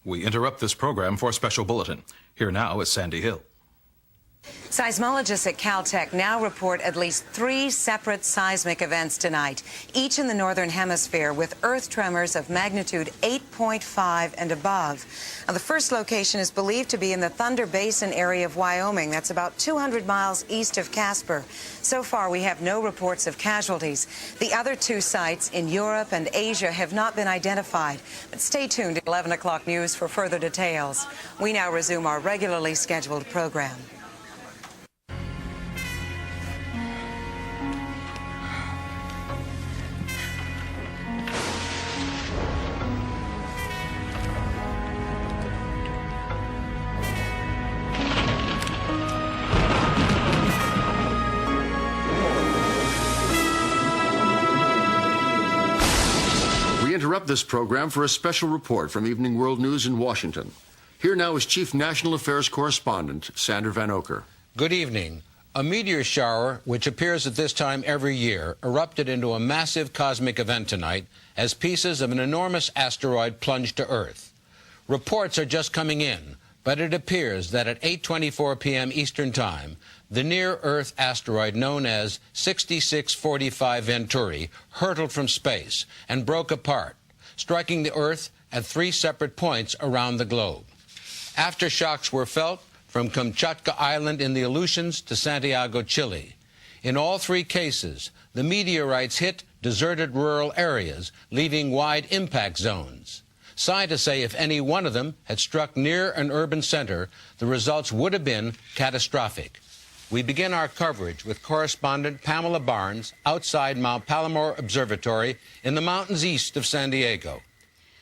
We interrupt this program for a special bulletin. Here now is Sandy Hill. Seismologists at Caltech now report at least 3 separate seismic events tonight, each in the northern hemisphere, with earth tremors of magnitude 8.5 and above. Now, the first location is believed to be in the Thunder Basin area of Wyoming. That's about 200 miles east of Casper. So far, we have no reports of casualties. The other 2 sites in Europe and Asia have not been identified. But stay tuned at 11 o'clock news for further details. We now resume our regularly scheduled program. We interrupt this program for a special report from Evening World News in Washington. Here now is Chief National Affairs Correspondent Sander Van Oker. Good evening. A meteor shower, which appears at this time every year, erupted into a massive cosmic event tonight as pieces of an enormous asteroid plunged to Earth. Reports are just coming in, but it appears that at 8:24 p.m. Eastern Time, the near-Earth asteroid known as 6645 Venturi hurtled from space and broke apart, striking the Earth at 3 separate points around the globe. Aftershocks were felt from Kamchatka Island in the Aleutians to Santiago, Chile. In all 3 cases, the meteorites hit deserted rural areas, leaving wide impact zones. Scientists say if any one of them had struck near an urban center, the results would have been catastrophic. We begin our coverage with correspondent Pamela Barnes outside Mount Palomar Observatory in the mountains east of San Diego.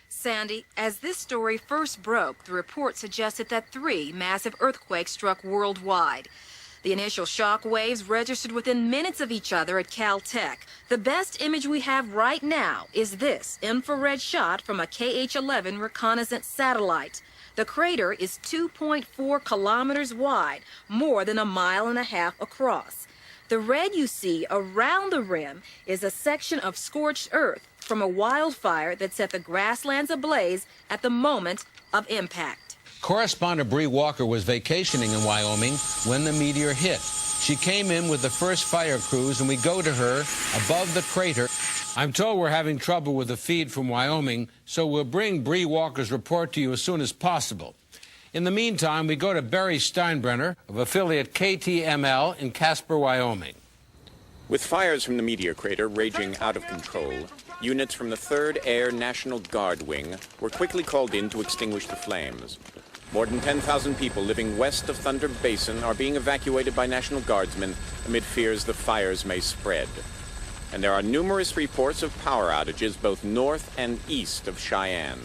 Sandy, as this story first broke, the report suggested that 3 massive earthquakes struck worldwide. The initial shock waves registered within minutes of each other at Caltech. The best image we have right now is this infrared shot from a KH-11 reconnaissance satellite. The crater is 2.4 kilometers wide, more than 1.5 miles across. The red you see around the rim is a section of scorched earth from a wildfire that set the grasslands ablaze at the moment of impact. Correspondent Bree Walker was vacationing in Wyoming when the meteor hit. She came in with the first fire crews, and we go to her above the crater. I'm told we're having trouble with the feed from Wyoming, so we'll bring Bree Walker's report to you as soon as possible. In the meantime, we go to Barry Steinbrenner of affiliate KTML in Casper, Wyoming. With fires from the meteor crater raging out of control, units from the 3rd Air National Guard Wing were quickly called in to extinguish the flames. More than 10,000 people living west of Thunder Basin are being evacuated by National Guardsmen amid fears the fires may spread. And there are numerous reports of power outages both north and east of Cheyenne.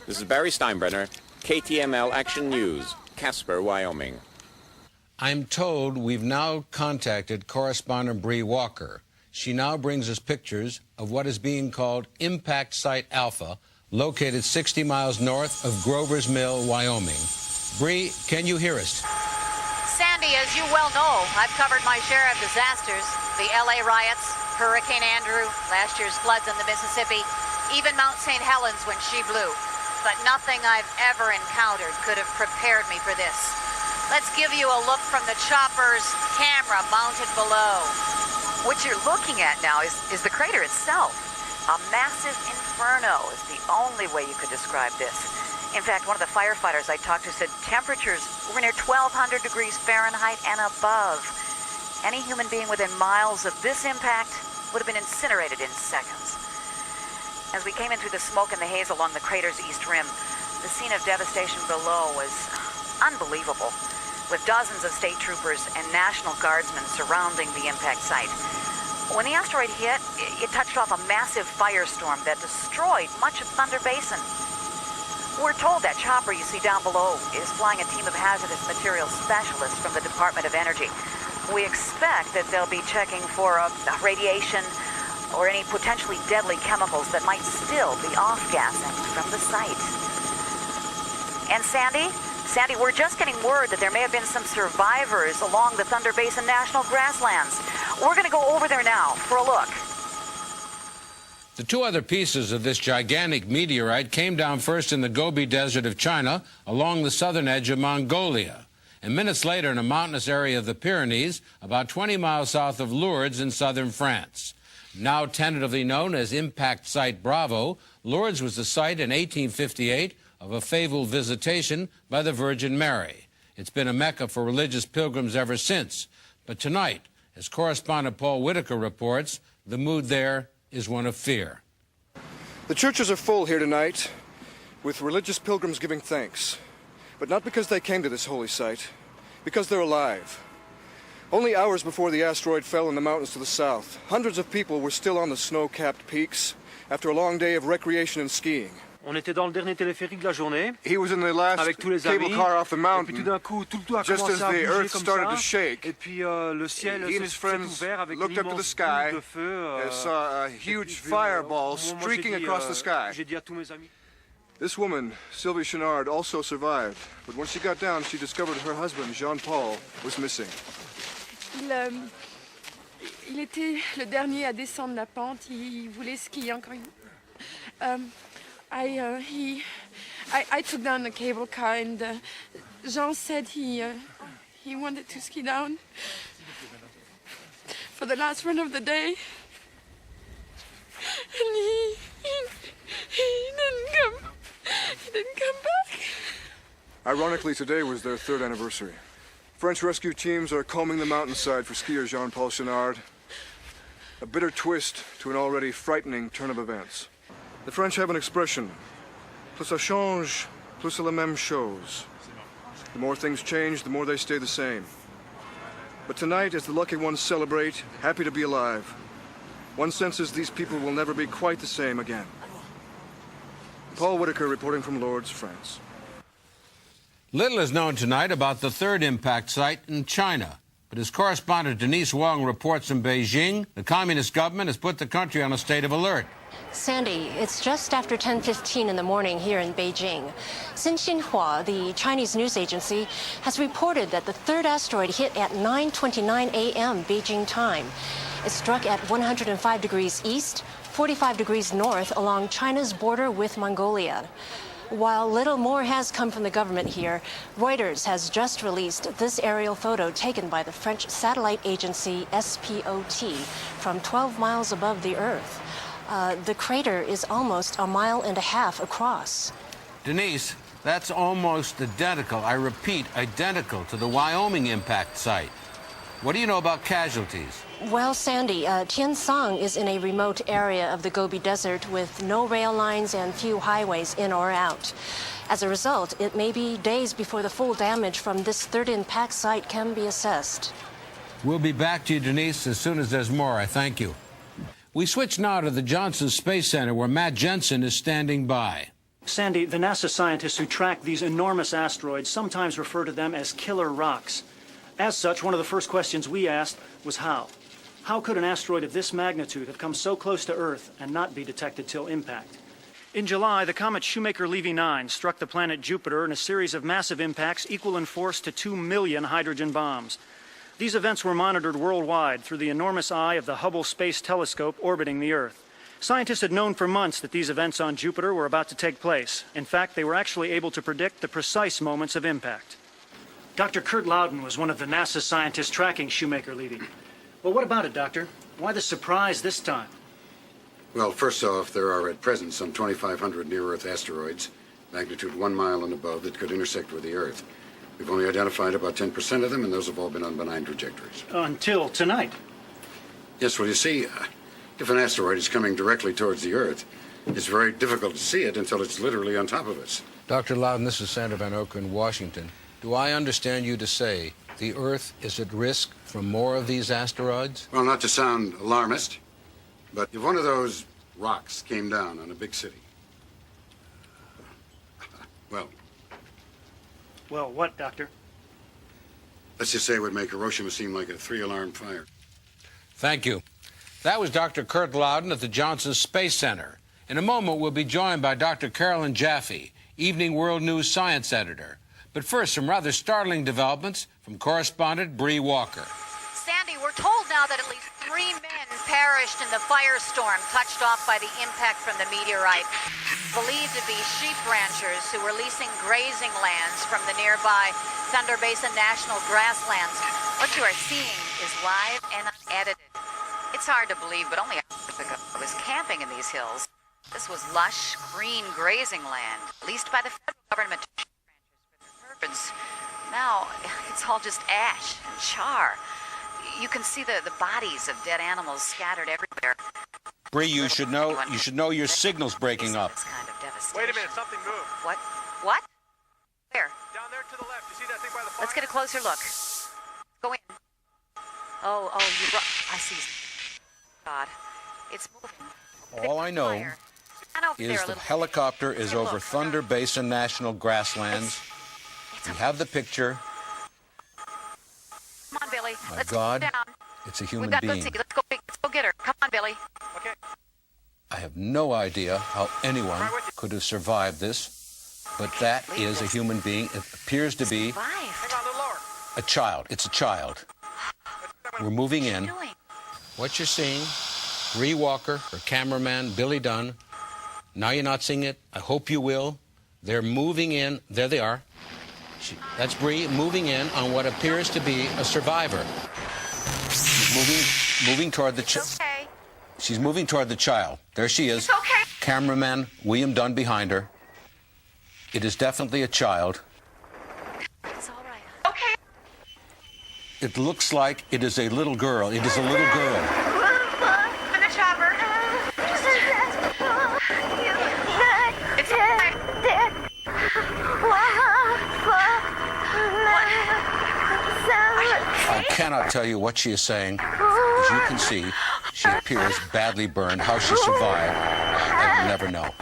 This is Barry Steinbrenner, KTML Action News, Casper, Wyoming. I'm told we've now contacted correspondent Bree Walker. She now brings us pictures of what is being called Impact Site Alpha, located 60 miles north of Grover's Mill, Wyoming. Bree, can you hear us? Sandy, as you well know, I've covered my share of disasters. The LA riots, Hurricane Andrew, last year's floods in the Mississippi, even Mount St. Helens when she blew. But nothing I've ever encountered could have prepared me for this. Let's give you a look from the chopper's camera mounted below. What you're looking at now is the crater itself. A massive inferno is the only way you could describe this. In fact, one of the firefighters I talked to said temperatures were near 1,200 degrees Fahrenheit and above. Any human being within miles of this impact would have been incinerated in seconds. As we came in through the smoke and the haze along the crater's east rim, the scene of devastation below was unbelievable, with dozens of state troopers and National Guardsmen surrounding the impact site. When the asteroid hit, it touched off a massive firestorm that destroyed much of Thunder Basin. We're told that chopper you see down below is flying a team of hazardous materials specialists from the Department of Energy. We expect that they'll be checking for radiation or any potentially deadly chemicals that might still be off-gassing from the site. And Sandy, we're just getting word that there may have been some survivors along the Thunder Basin National Grasslands. We're going to go over there now for a look. The two other pieces of this gigantic meteorite came down first in the Gobi Desert of China along the southern edge of Mongolia, and minutes later in a mountainous area of the Pyrenees about 20 miles south of Lourdes in southern France. Now tentatively known as Impact Site Bravo, Lourdes was the site in 1858 of a fabled visitation by the Virgin Mary. It's been a mecca for religious pilgrims ever since. But tonight, as correspondent Paul Whitaker reports, the mood there is one of fear. The churches are full here tonight, with religious pilgrims giving thanks. But not because they came to this holy site, because they're alive. Only hours before the asteroid fell in the mountains to the south, hundreds of people were still on the snow-capped peaks after a long day of recreation and skiing. On était dans le dernier téléphérique de la journée. He was in the last avec tous les cable amis, car off the et puis mountain, tout d'un coup, tout a just as commencé à the bouger earth comme started ça. to shake. Et puis le ciel He and his s'est friends ouvert avec looked up to the l'immense sky boule de feu. and saw a huge fireball streaking across the sky. J'ai dit à tous mes amis. This woman, Sylvie Chenard, also survived, but when she got down, she discovered her husband, Jean-Paul, was missing. Il était le dernier à descendre la pente. Il voulait skier encore une. I took down the cable car, and Jean said he wanted to ski down for the last run of the day, and he didn't come back. Ironically, today was their 3rd anniversary. French rescue teams are combing the mountainside for skier Jean-Paul Chenard. A bitter twist to an already frightening turn of events. The French have an expression, plus ça change, plus c'est la même chose. The more things change, the more they stay the same. But tonight, as the lucky ones celebrate, happy to be alive, one senses these people will never be quite the same again. Paul Whitaker reporting from Lourdes, France. Little is known tonight about the 3rd impact site in China. But as correspondent Denise Wong reports from Beijing, the communist government has put the country on a state of alert. Sandy, it's just after 10:15 in the morning here in Beijing. Xinhua, the Chinese news agency, has reported that the 3rd asteroid hit at 9:29 a.m. Beijing time. It struck at 105 degrees east, 45 degrees north along China's border with Mongolia. While little more has come from the government here, Reuters has just released this aerial photo taken by the French satellite agency SPOT from 12 miles above the Earth. The crater is almost 1.5 miles across. Denise, that's almost identical, I repeat, identical to the Wyoming impact site. What do you know about casualties? Well, Sandy, Tiansang is in a remote area of the Gobi Desert with no rail lines and few highways in or out. As a result, it may be days before the full damage from this 3rd impact site can be assessed. We'll be back to you, Denise, as soon as there's more. I thank you. We switch now to the Johnson Space Center, where Matt Jensen is standing by. Sandy, the NASA scientists who track these enormous asteroids sometimes refer to them as killer rocks. As such, one of the first questions we asked was how? How could an asteroid of this magnitude have come so close to Earth and not be detected till impact? In July, the comet Shoemaker-Levy 9 struck the planet Jupiter in a series of massive impacts equal in force to 2 million hydrogen bombs. These events were monitored worldwide through the enormous eye of the Hubble Space Telescope orbiting the Earth. Scientists had known for months that these events on Jupiter were about to take place. In fact, they were actually able to predict the precise moments of impact. Dr. Kurt Loudon was one of the NASA scientists tracking Shoemaker-Levy. Well, what about it, Doctor? Why the surprise this time? Well, first off, there are at present some 2,500 near-Earth asteroids, magnitude 1 mile and above, that could intersect with the Earth. We've only identified about 10% of them, and those have all been on benign trajectories. Until tonight. Yes, well, you see, if an asteroid is coming directly towards the Earth, it's very difficult to see it until it's literally on top of us. Dr. Loudon, this is Sandra Van Oker in Washington. Do I understand you to say the Earth is at risk from more of these asteroids? Well, not to sound alarmist, but if one of those rocks came down on a big city, well... Well, what, Doctor? Let's just say it would make Hiroshima seem like a 3-alarm fire. Thank you. That was Dr. Kurt Loudon at the Johnson Space Center. In a moment, we'll be joined by Dr. Carolyn Jaffe, Evening World News science editor. But first, some rather startling developments from correspondent Bree Walker. Sandy, we're told now that at least 3 men perished in the firestorm touched off by the impact from the meteorite. Believed to be sheep ranchers who were leasing grazing lands from the nearby Thunder Basin National Grasslands. What you are seeing is live and unedited. It's hard to believe, but only a month ago I was camping in these hills. This was lush, green grazing land, leased by the federal government to sheep ranchers for their herds. Now, it's all just ash and char. You can see the bodies of dead animals scattered everywhere. Bree, you should know your signal's breaking up. Kind of devastation. Wait a minute, something moved. What? What? Where? Down there to the left. You see that thing by the fire? Let's get a closer look. Go in. Oh, you brought... I see. God. It's moving. All I know is the helicopter is over Thunder Basin National Grasslands. We have the picture. Come on, Billy. My Let's God, go down. it's a human Let's being. go get her. Come on, Billy. Okay. I have no idea how anyone could have survived this, but that is a human being. It appears to be a child. It's a child. We're moving in. What you're seeing, Bree Walker, her cameraman, Billy Dunn. Now you're not seeing it. I hope you will. They're moving in. There they are. That's Bree moving in on what appears to be a survivor. She's moving toward the child. Okay. She's moving toward the child. There she is. It's okay. Cameraman William Dunn behind her. It is definitely a child. It's all right. Okay. It looks like it is a little girl. It is a little girl. In the chopper. It's okay. I cannot tell you what she is saying. As you can see, she appears badly burned. How she survived, I will never know.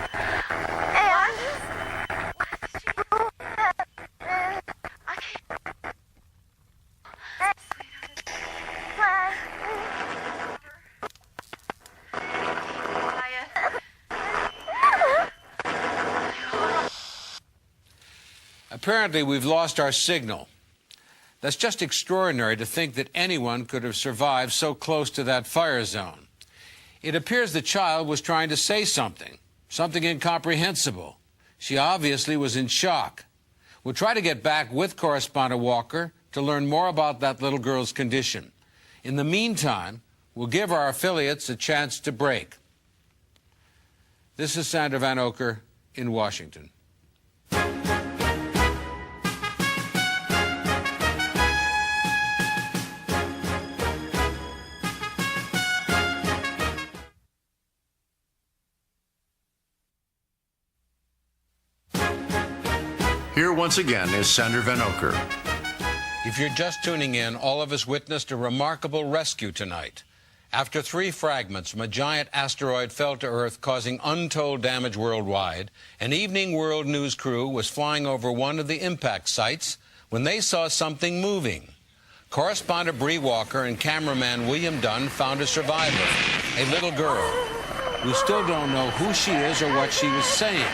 Apparently, we've lost our signal. That's just extraordinary to think that anyone could have survived so close to that fire zone. It appears the child was trying to say something incomprehensible. She obviously was in shock. We'll try to get back with correspondent Walker to learn more about that little girl's condition. In the meantime, we'll give our affiliates a chance to break. This is Sander Van Oker in Washington. Here once again is Sander Van Oker. If you're just tuning in, all of us witnessed a remarkable rescue tonight. After 3 fragments from a giant asteroid fell to Earth, causing untold damage worldwide, an Evening World News crew was flying over one of the impact sites when they saw something moving. Correspondent Bree Walker and cameraman William Dunn found a survivor, a little girl. We still don't know who she is or what she was saying.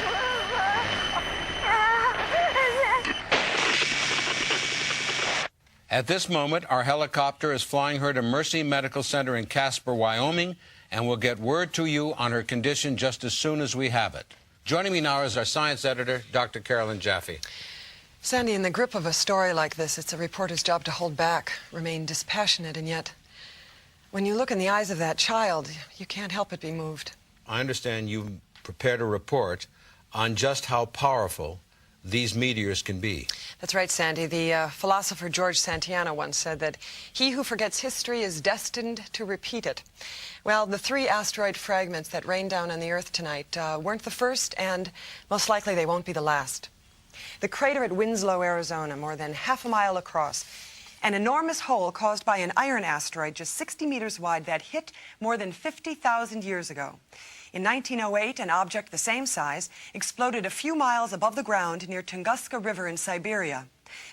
At this moment, our helicopter is flying her to Mercy Medical Center in Casper, Wyoming, and we'll get word to you on her condition just as soon as we have it. Joining me now is our science editor, Dr. Carolyn Jaffe. Sandy, in the grip of a story like this, it's a reporter's job to hold back, remain dispassionate, and yet, when you look in the eyes of that child, you can't help but be moved. I understand you prepared a report on just how powerful these meteors can be. That's right, Sandy. The philosopher George Santayana once said that he who forgets history is destined to repeat it. Well, the 3 asteroid fragments that rained down on the Earth tonight weren't the first, and most likely they won't be the last. The crater at Winslow, Arizona, more than half a mile across, an enormous hole caused by an iron asteroid just 60 meters wide that hit more than 50,000 years ago. In 1908, an object the same size exploded a few miles above the ground near Tunguska River in Siberia.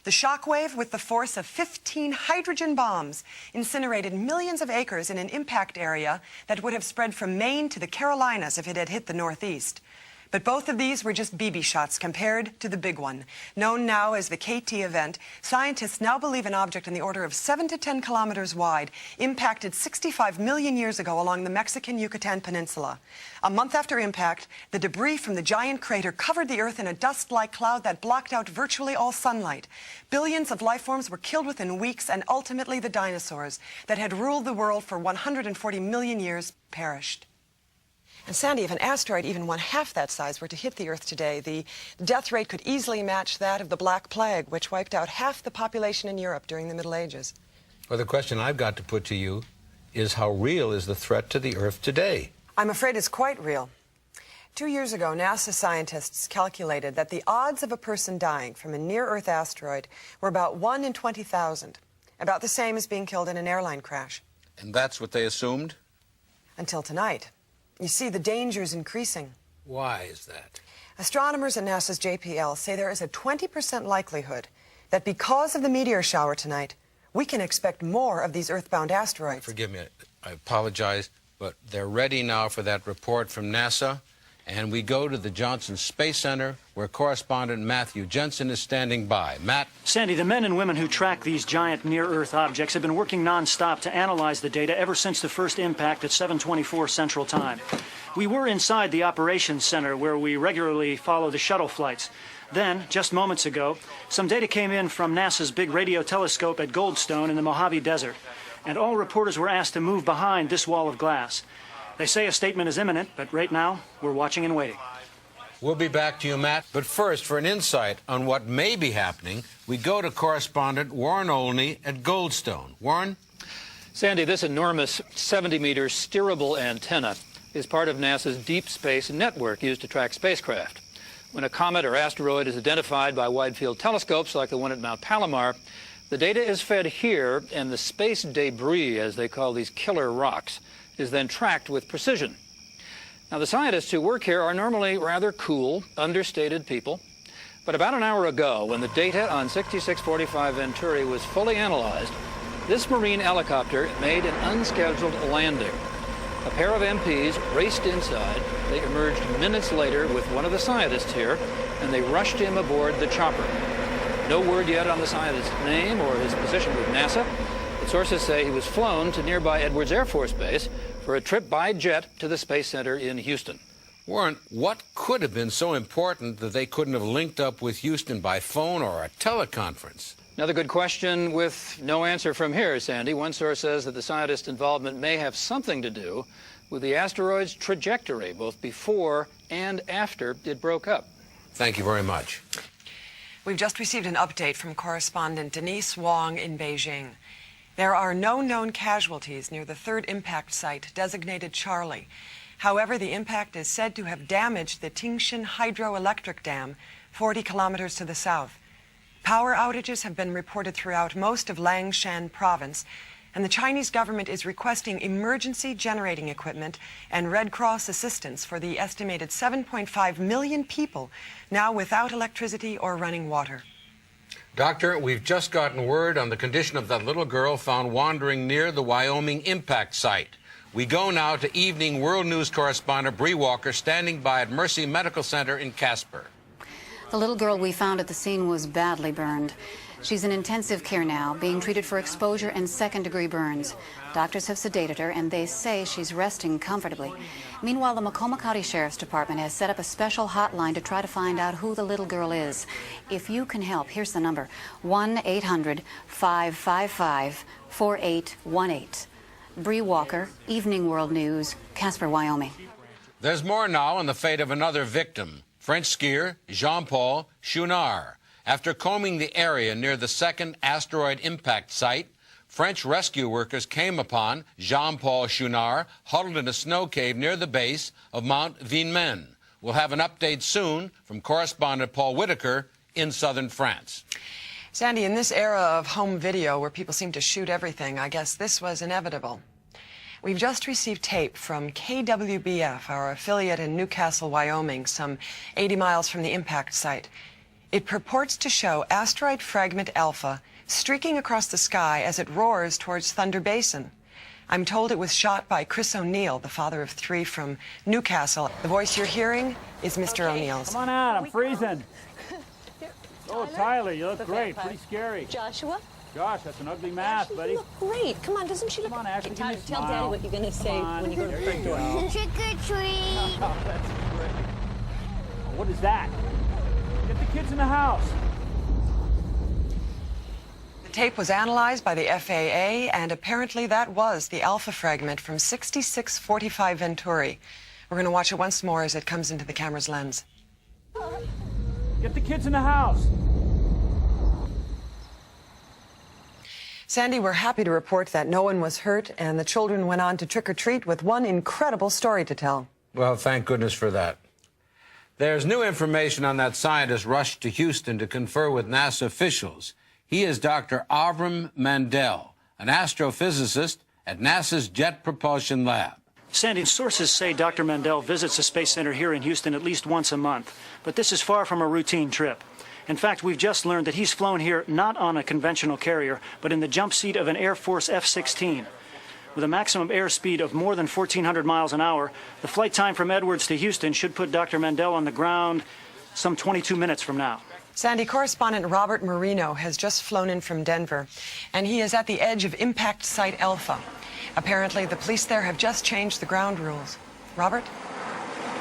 The shockwave, with the force of 15 hydrogen bombs, incinerated millions of acres in an impact area that would have spread from Maine to the Carolinas if it had hit the Northeast. But both of these were just BB shots compared to the big one. Known now as the KT event, scientists now believe an object in the order of 7 to 10 kilometers wide impacted 65 million years ago along the Mexican Yucatan Peninsula. A month after impact, the debris from the giant crater covered the Earth in a dust-like cloud that blocked out virtually all sunlight. Billions of life forms were killed within weeks, and ultimately the dinosaurs that had ruled the world for 140 million years perished. And Sandy, if an asteroid even one half that size were to hit the Earth today, the death rate could easily match that of the Black Plague, which wiped out half the population in Europe during the Middle Ages. Well, the question I've got to put to you is, how real is the threat to the Earth today? I'm afraid it's quite real. 2 years ago, NASA scientists calculated that the odds of a person dying from a near-Earth asteroid were about 1 in 20,000, about the same as being killed in an airline crash. And that's what they assumed? Until tonight. You see, the danger's increasing. Why is that? Astronomers at NASA's JPL say there is a 20% likelihood that because of the meteor shower tonight, we can expect more of these Earth-bound asteroids. Forgive me, I apologize, but they're ready now for that report from NASA. And we go to the Johnson Space Center, where correspondent Matthew Jensen is standing by. Matt? Sandy, the men and women who track these giant near-Earth objects have been working non-stop to analyze the data ever since the first impact at 7:24 Central Time. We were inside the operations center, where we regularly follow the shuttle flights. Then, just moments ago, some data came in from NASA's big radio telescope at Goldstone in the Mojave Desert, and all reporters were asked to move behind this wall of glass. They say a statement is imminent, but right now, we're watching and waiting. We'll be back to you, Matt. But first, for an insight on what may be happening, we go to correspondent Warren Olney at Goldstone. Warren? Sandy, this enormous 70-meter steerable antenna is part of NASA's deep space network used to track spacecraft. When a comet or asteroid is identified by wide-field telescopes like the one at Mount Palomar, the data is fed here, and the space debris, as they call these killer rocks, is then tracked with precision. Now, the scientists who work here are normally rather cool, understated people. But about an hour ago, when the data on 6645 Venturi was fully analyzed, this marine helicopter made an unscheduled landing. A pair of MPs raced inside. They emerged minutes later with one of the scientists here, and they rushed him aboard the chopper. No word yet on the scientist's name or his position with NASA. Sources say he was flown to nearby Edwards Air Force Base for a trip by jet to the Space Center in Houston. Warren, what could have been so important that they couldn't have linked up with Houston by phone or a teleconference? Another good question with no answer from here, Sandy. One source says that the scientist's involvement may have something to do with the asteroid's trajectory, both before and after it broke up. Thank you very much. We've just received an update from correspondent Denise Wong in Beijing. There are no known casualties near the third impact site, designated Charlie. However, the impact is said to have damaged the Tingshin hydroelectric dam, 40 kilometers to the south. Power outages have been reported throughout most of Langshan province, and the Chinese government is requesting emergency generating equipment and Red Cross assistance for the estimated 7.5 million people now without electricity or running water. Doctor, we've just gotten word on the condition of that little girl found wandering near the Wyoming impact site. We go now to Evening World News correspondent Bree Walker, standing by at Mercy Medical Center in Casper. The little girl we found at the scene was badly burned. She's in intensive care now, being treated for exposure and second-degree burns. Doctors have sedated her, and they say she's resting comfortably. Meanwhile, the Macomb County Sheriff's Department has set up a special hotline to try to find out who the little girl is. If you can help, here's the number, 1-800-555-4818. Bree Walker, Evening World News, Casper, Wyoming. There's more now on the fate of another victim, French skier Jean-Paul Chouinard. After combing the area near the second asteroid impact site, French rescue workers came upon Jean-Paul Chouinard huddled in a snow cave near the base of Mount Vinmen. We'll have an update soon from correspondent Paul Whitaker in southern France. Sandy, in this era of home video where people seem to shoot everything, I guess this was inevitable. We've just received tape from KWBF, our affiliate in Newcastle, Wyoming, some 80 miles from the impact site. It purports to show asteroid fragment Alpha streaking across the sky as it roars towards Thunder Basin. I'm told it was shot by Chris O'Neill, the father of 3 from Newcastle. The voice you're hearing is Mr. O'Neill's. Come on out, I'm freezing. Oh, Tyler, you look great. Pretty scary. Joshua? Josh, that's an ugly mask, buddy. You look great. Come on, doesn't she look... Come on, Ashley, give me a Tell smile. Daddy what you're going to say when you go to the front door. Trick or treat. Oh, that's great. Oh, what is that? Get the kids in the house. The tape was analyzed by the FAA, and apparently that was the alpha fragment from 6645 Venturi. We're going to watch it once more as it comes into the camera's lens. Get the kids in the house. Sandy, we're happy to report that no one was hurt, and the children went on to trick-or-treat with one incredible story to tell. Well, thank goodness for that. There's new information on that scientist rushed to Houston to confer with NASA officials. He is Dr. Avram Mandel, an astrophysicist at NASA's Jet Propulsion Lab. Sandy, sources say Dr. Mandel visits the Space Center here in Houston at least once a month, but this is far from a routine trip. In fact, we've just learned that he's flown here not on a conventional carrier, but in the jump seat of an Air Force F-16. With a maximum airspeed of more than 1,400 miles an hour, the flight time from Edwards to Houston should put Dr. Mandel on the ground some 22 minutes from now. Sandy, correspondent Robert Marino has just flown in from Denver, and he is at the edge of Impact Site Alpha. Apparently, the police there have just changed the ground rules. Robert?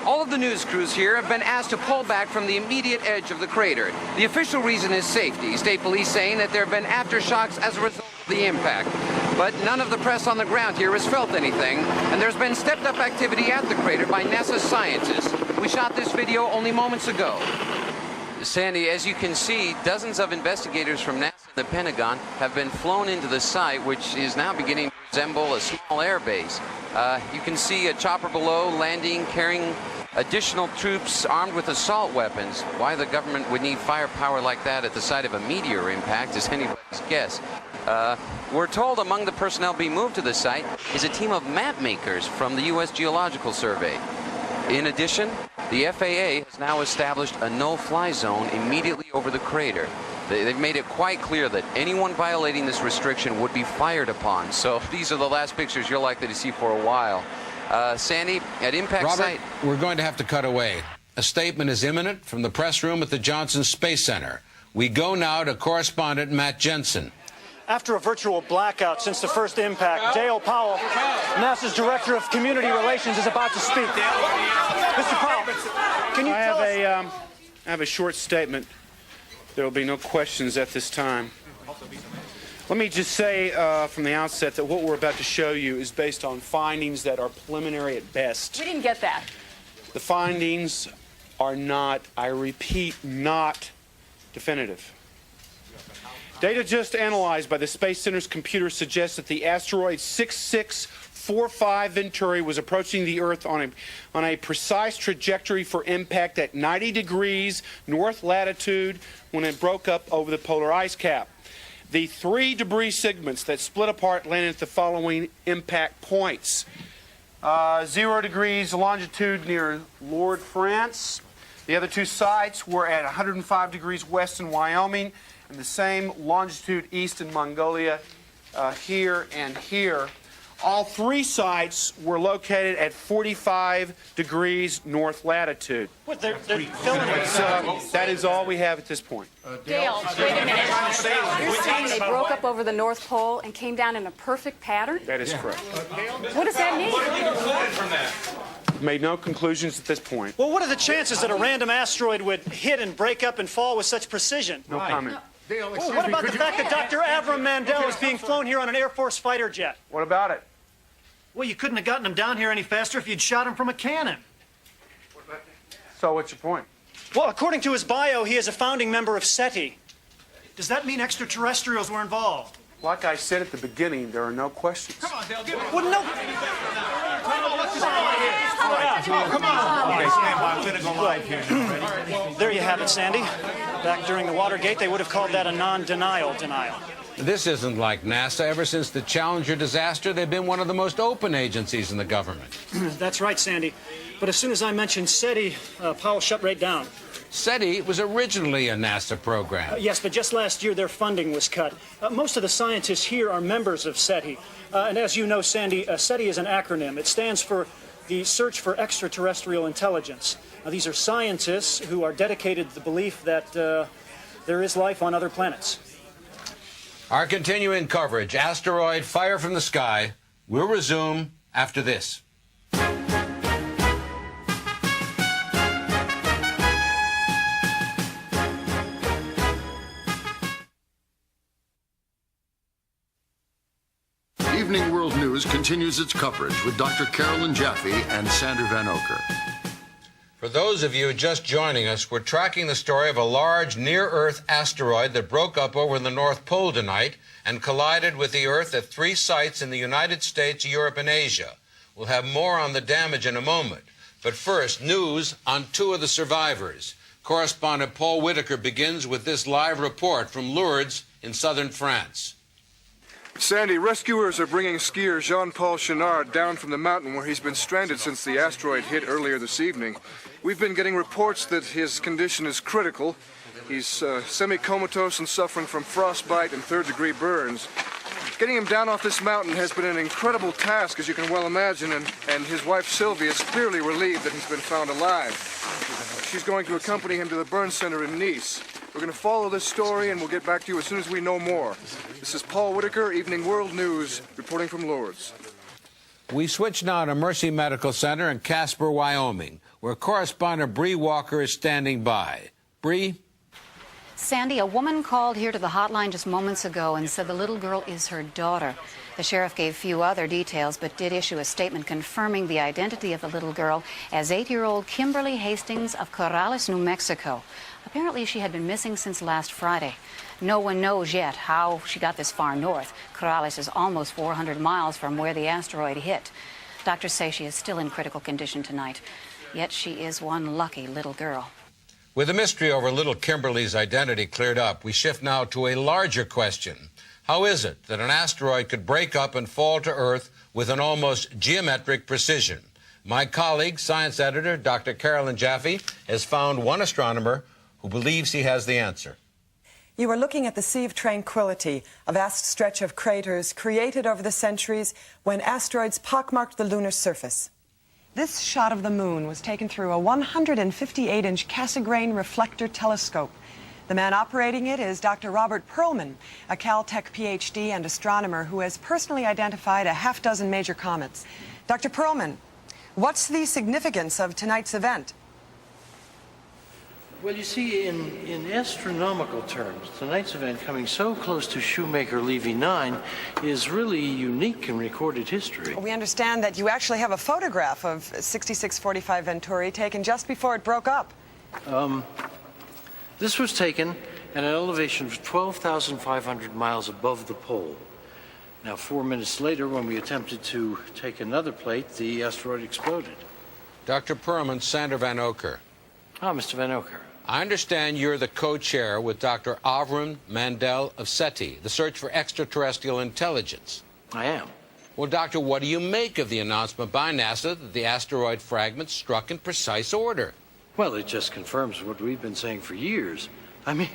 All of the news crews here have been asked to pull back from the immediate edge of the crater. The official reason is safety. State police saying that there have been aftershocks as a result of the impact. But none of the press on the ground here has felt anything, and there's been stepped-up activity at the crater by NASA scientists. We shot this video only moments ago. Sandy, as you can see, dozens of investigators from NASA and the Pentagon have been flown into the site, which is now beginning to resemble a small air base. You can see a chopper below landing, carrying additional troops armed with assault weapons. Why the government would need firepower like that at the site of a meteor impact is anybody's guess. We're told among the personnel being moved to the site is a team of map makers from the U.S. Geological Survey. In addition, the FAA has now established a no-fly zone immediately over the crater. They've made it quite clear that anyone violating this restriction would be fired upon. So these are the last pictures you're likely to see for a while. Sandy, at impact site... Robert, we're going to have to cut away. A statement is imminent from the press room at the Johnson Space Center. We go now to correspondent Matt Jensen. After a virtual blackout since the first impact, Dale Powell, NASA's Director of Community Relations, is about to speak. Mr. Powell, can you tell us... I have a short statement. There will be no questions at this time. Let me just say from the outset that what we're about to show you is based on findings that are preliminary at best. We didn't get that. The findings are not, I repeat, not definitive. Data just analyzed by the Space Center's computer suggests that the asteroid 6645 Venturi was approaching the Earth on a precise trajectory for impact at 90 degrees north latitude when it broke up over the polar ice cap. The 3 debris segments that split apart landed at the following impact points. 0 degrees longitude near Lourdes, France. The other 2 sites were at 105 degrees west in Wyoming, and the same longitude east in Mongolia, here and here. All 3 sites were located at 45 degrees north latitude. What, they're filling it? That is all we have at this point. Dale, wait a minute. You're saying they broke up over the North Pole and came down in a perfect pattern? That is correct. What does that mean? What have you concluded from that? Made no conclusions at this point. Well, what are the chances that a random asteroid would hit and break up and fall with such precision? No comment. Well, what about the fact that Dr. Avram Mandel is being flown here on an Air Force fighter jet? What about it? Well, you couldn't have gotten him down here any faster if you'd shot him from a cannon. So what's your point? Well, according to his bio, he is a founding member of SETI. Does that mean extraterrestrials were involved? Like I said at the beginning, there are no questions. Come on, Dale, give it. Well, no. come on. Okay, stand by. I'm going to go live here. Ready? There you have it, Sandy. Back during the Watergate, they would have called that a non-denial denial. This isn't like NASA. Ever since the Challenger disaster, they've been one of the most open agencies in the government. That's right, Sandy. But as soon as I mentioned SETI, Powell shut right down. SETI was originally a NASA program. Yes, but just last year their funding was cut. Most of the scientists here are members of SETI. And as you know, Sandy, SETI is an acronym. It stands for the Search for Extraterrestrial Intelligence. Now, these are scientists who are dedicated to the belief that there is life on other planets. Our continuing coverage, Asteroid Fire from the Sky, will resume after this. Evening World News continues its coverage with Dr. Carolyn Jaffe and Sander Van Oker. For those of you just joining us, we're tracking the story of a large near-Earth asteroid that broke up over the North Pole tonight and collided with the Earth at 3 sites in the United States, Europe, and Asia. We'll have more on the damage in a moment. But first, news on 2 of the survivors. Correspondent Paul Whitaker begins with this live report from Lourdes in southern France. Sandy, rescuers are bringing skier Jean-Paul Chenard down from the mountain where he's been stranded since the asteroid hit earlier this evening. We've been getting reports that his condition is critical. He's semi-comatose and suffering from frostbite and third-degree burns. Getting him down off this mountain has been an incredible task, as you can well imagine, and his wife Sylvia is clearly relieved that he's been found alive. She's going to accompany him to the burn center in Nice. We're going to follow this story, and we'll get back to you as soon as we know more. This is Paul Whitaker, Evening World News, reporting from Lourdes. We switch now to Mercy Medical Center in Casper, Wyoming, where correspondent Bree Walker is standing by. Bree? Sandy, a woman called here to the hotline just moments ago and said the little girl is her daughter. The sheriff gave few other details, but did issue a statement confirming the identity of the little girl as 8-year-old Kimberly Hastings of Corrales, New Mexico. Apparently, she had been missing since last Friday. No one knows yet how she got this far north. Corrales is almost 400 miles from where the asteroid hit. Doctors say she is still in critical condition tonight, yet she is one lucky little girl. With the mystery over little Kimberly's identity cleared up, we shift now to a larger question. How is it that an asteroid could break up and fall to Earth with an almost geometric precision? My colleague, science editor Dr. Carolyn Jaffe, has found one astronomer who believes he has the answer. You are looking at the Sea of Tranquility, a vast stretch of craters created over the centuries when asteroids pockmarked the lunar surface. This shot of the moon was taken through a 158-inch Cassegrain reflector telescope. The man operating it is Dr. Robert Perlman, a Caltech PhD and astronomer who has personally identified a half-dozen major comets. Dr. Perlman, what's the significance of tonight's event? Well, you see, in astronomical terms, tonight's event coming so close to Shoemaker Levy 9 is really unique in recorded history. We understand that you actually have a photograph of 6645 Venturi taken just before it broke up. This was taken at an elevation of 12,500 miles above the pole. Now, 4 minutes later, when we attempted to take another plate, the asteroid exploded. Dr. Perlman, Sander Van Oker. Ah, Mr. Van Oker. I understand you're the co-chair with Dr. Avram Mandel of SETI, the Search for Extraterrestrial Intelligence. I am. Well, Doctor, what do you make of the announcement by NASA that the asteroid fragment struck in precise order? Well, it just confirms what we've been saying for years. I mean,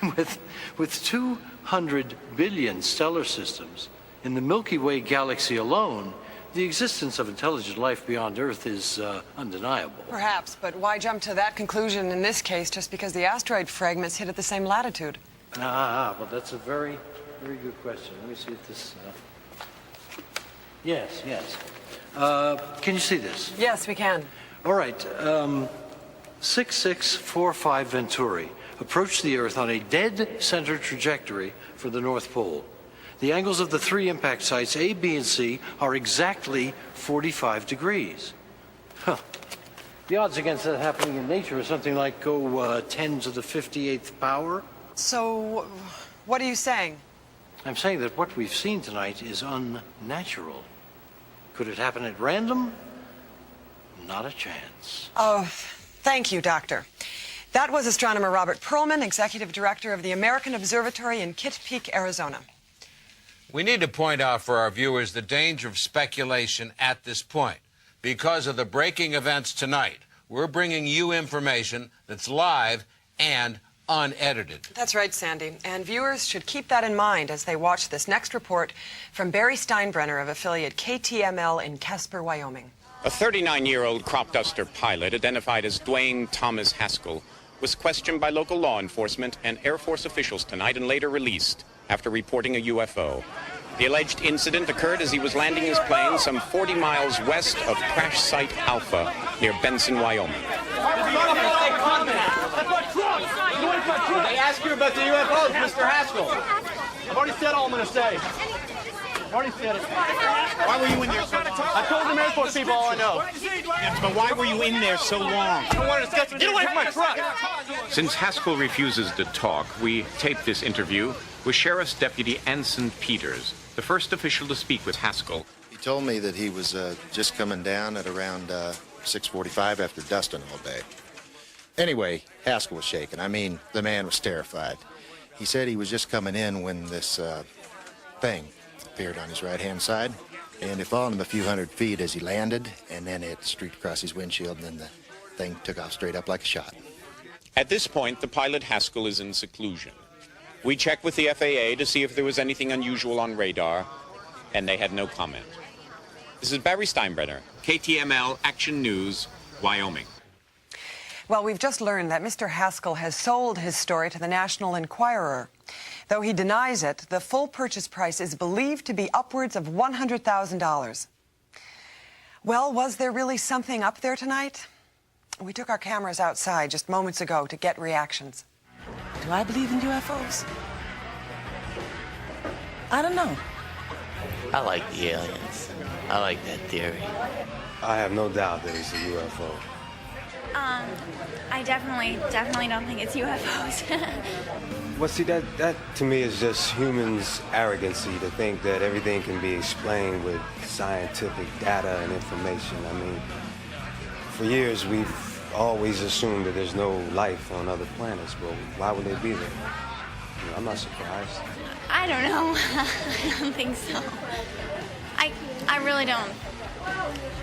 with 200 billion stellar systems in the Milky Way galaxy alone, the existence of intelligent life beyond Earth is undeniable. Perhaps, but why jump to that conclusion in this case just because the asteroid fragments hit at the same latitude? Well, that's a very, very good question. Let me see if this... Yes. Can you see this? Yes, we can. All right. 6645 Venturi approached the Earth on a dead-center trajectory for the North Pole. The angles of the 3 impact sites, A, B, and C, are exactly 45 degrees. Huh. The odds against that happening in nature are something like, 10 to the 58th power. So, what are you saying? I'm saying that what we've seen tonight is unnatural. Could it happen at random? Not a chance. Oh, thank you, Doctor. That was astronomer Robert Perlman, Executive Director of the American Observatory in Kitt Peak, Arizona. We need to point out for our viewers the danger of speculation at this point. Because of the breaking events tonight, we're bringing you information that's live and unedited. That's right, Sandy. And viewers should keep that in mind as they watch this next report from Barry Steinbrenner of affiliate KTML in Casper, Wyoming. A 39-year-old crop duster pilot identified as Dwayne Thomas Haskell was questioned by local law enforcement and Air Force officials tonight and later released after reporting a UFO. The alleged incident occurred as he was landing his plane some 40 miles west of crash site Alpha near Benson, Wyoming. They ask you about the UFOs, Mr. Haskell. I've already said all I'm going to say. I've already said it. Why were you in there so long? I told the Air Force people all I know. Yes, but why were you in there so long? I don't want to discuss it. Get away from my truck! Since Haskell refuses to talk, we taped this interview with Sheriff's Deputy Anson Peters, the first official to speak with Haskell. He told me that he was just coming down at around 6:45 after dusting all day. Anyway, Haskell was shaken. I mean, the man was terrified. He said he was just coming in when this thing appeared on his right-hand side, and it followed him a few hundred feet as he landed, and then it streaked across his windshield, and then the thing took off straight up like a shot. At this point, the pilot Haskell is in seclusion. We checked with the FAA to see if there was anything unusual on radar, and they had no comment. This is Barry Steinbrenner, KTML Action News, Wyoming. Well, we've just learned that Mr. Haskell has sold his story to the National Enquirer. Though he denies it, the full purchase price is believed to be upwards of $100,000. Well, was there really something up there tonight? We took our cameras outside just moments ago to get reactions. Do I believe in UFOs? I don't know. I like the aliens. I like that theory. I have no doubt that it's a UFO. I definitely don't think it's UFOs. Well, see, that to me is just humans' arrogancy to think that everything can be explained with scientific data and information. I mean, for years we've always assumed that there's no life on other planets, but why would they be there? You know, I'm not surprised. I don't know. I don't think so. I really don't.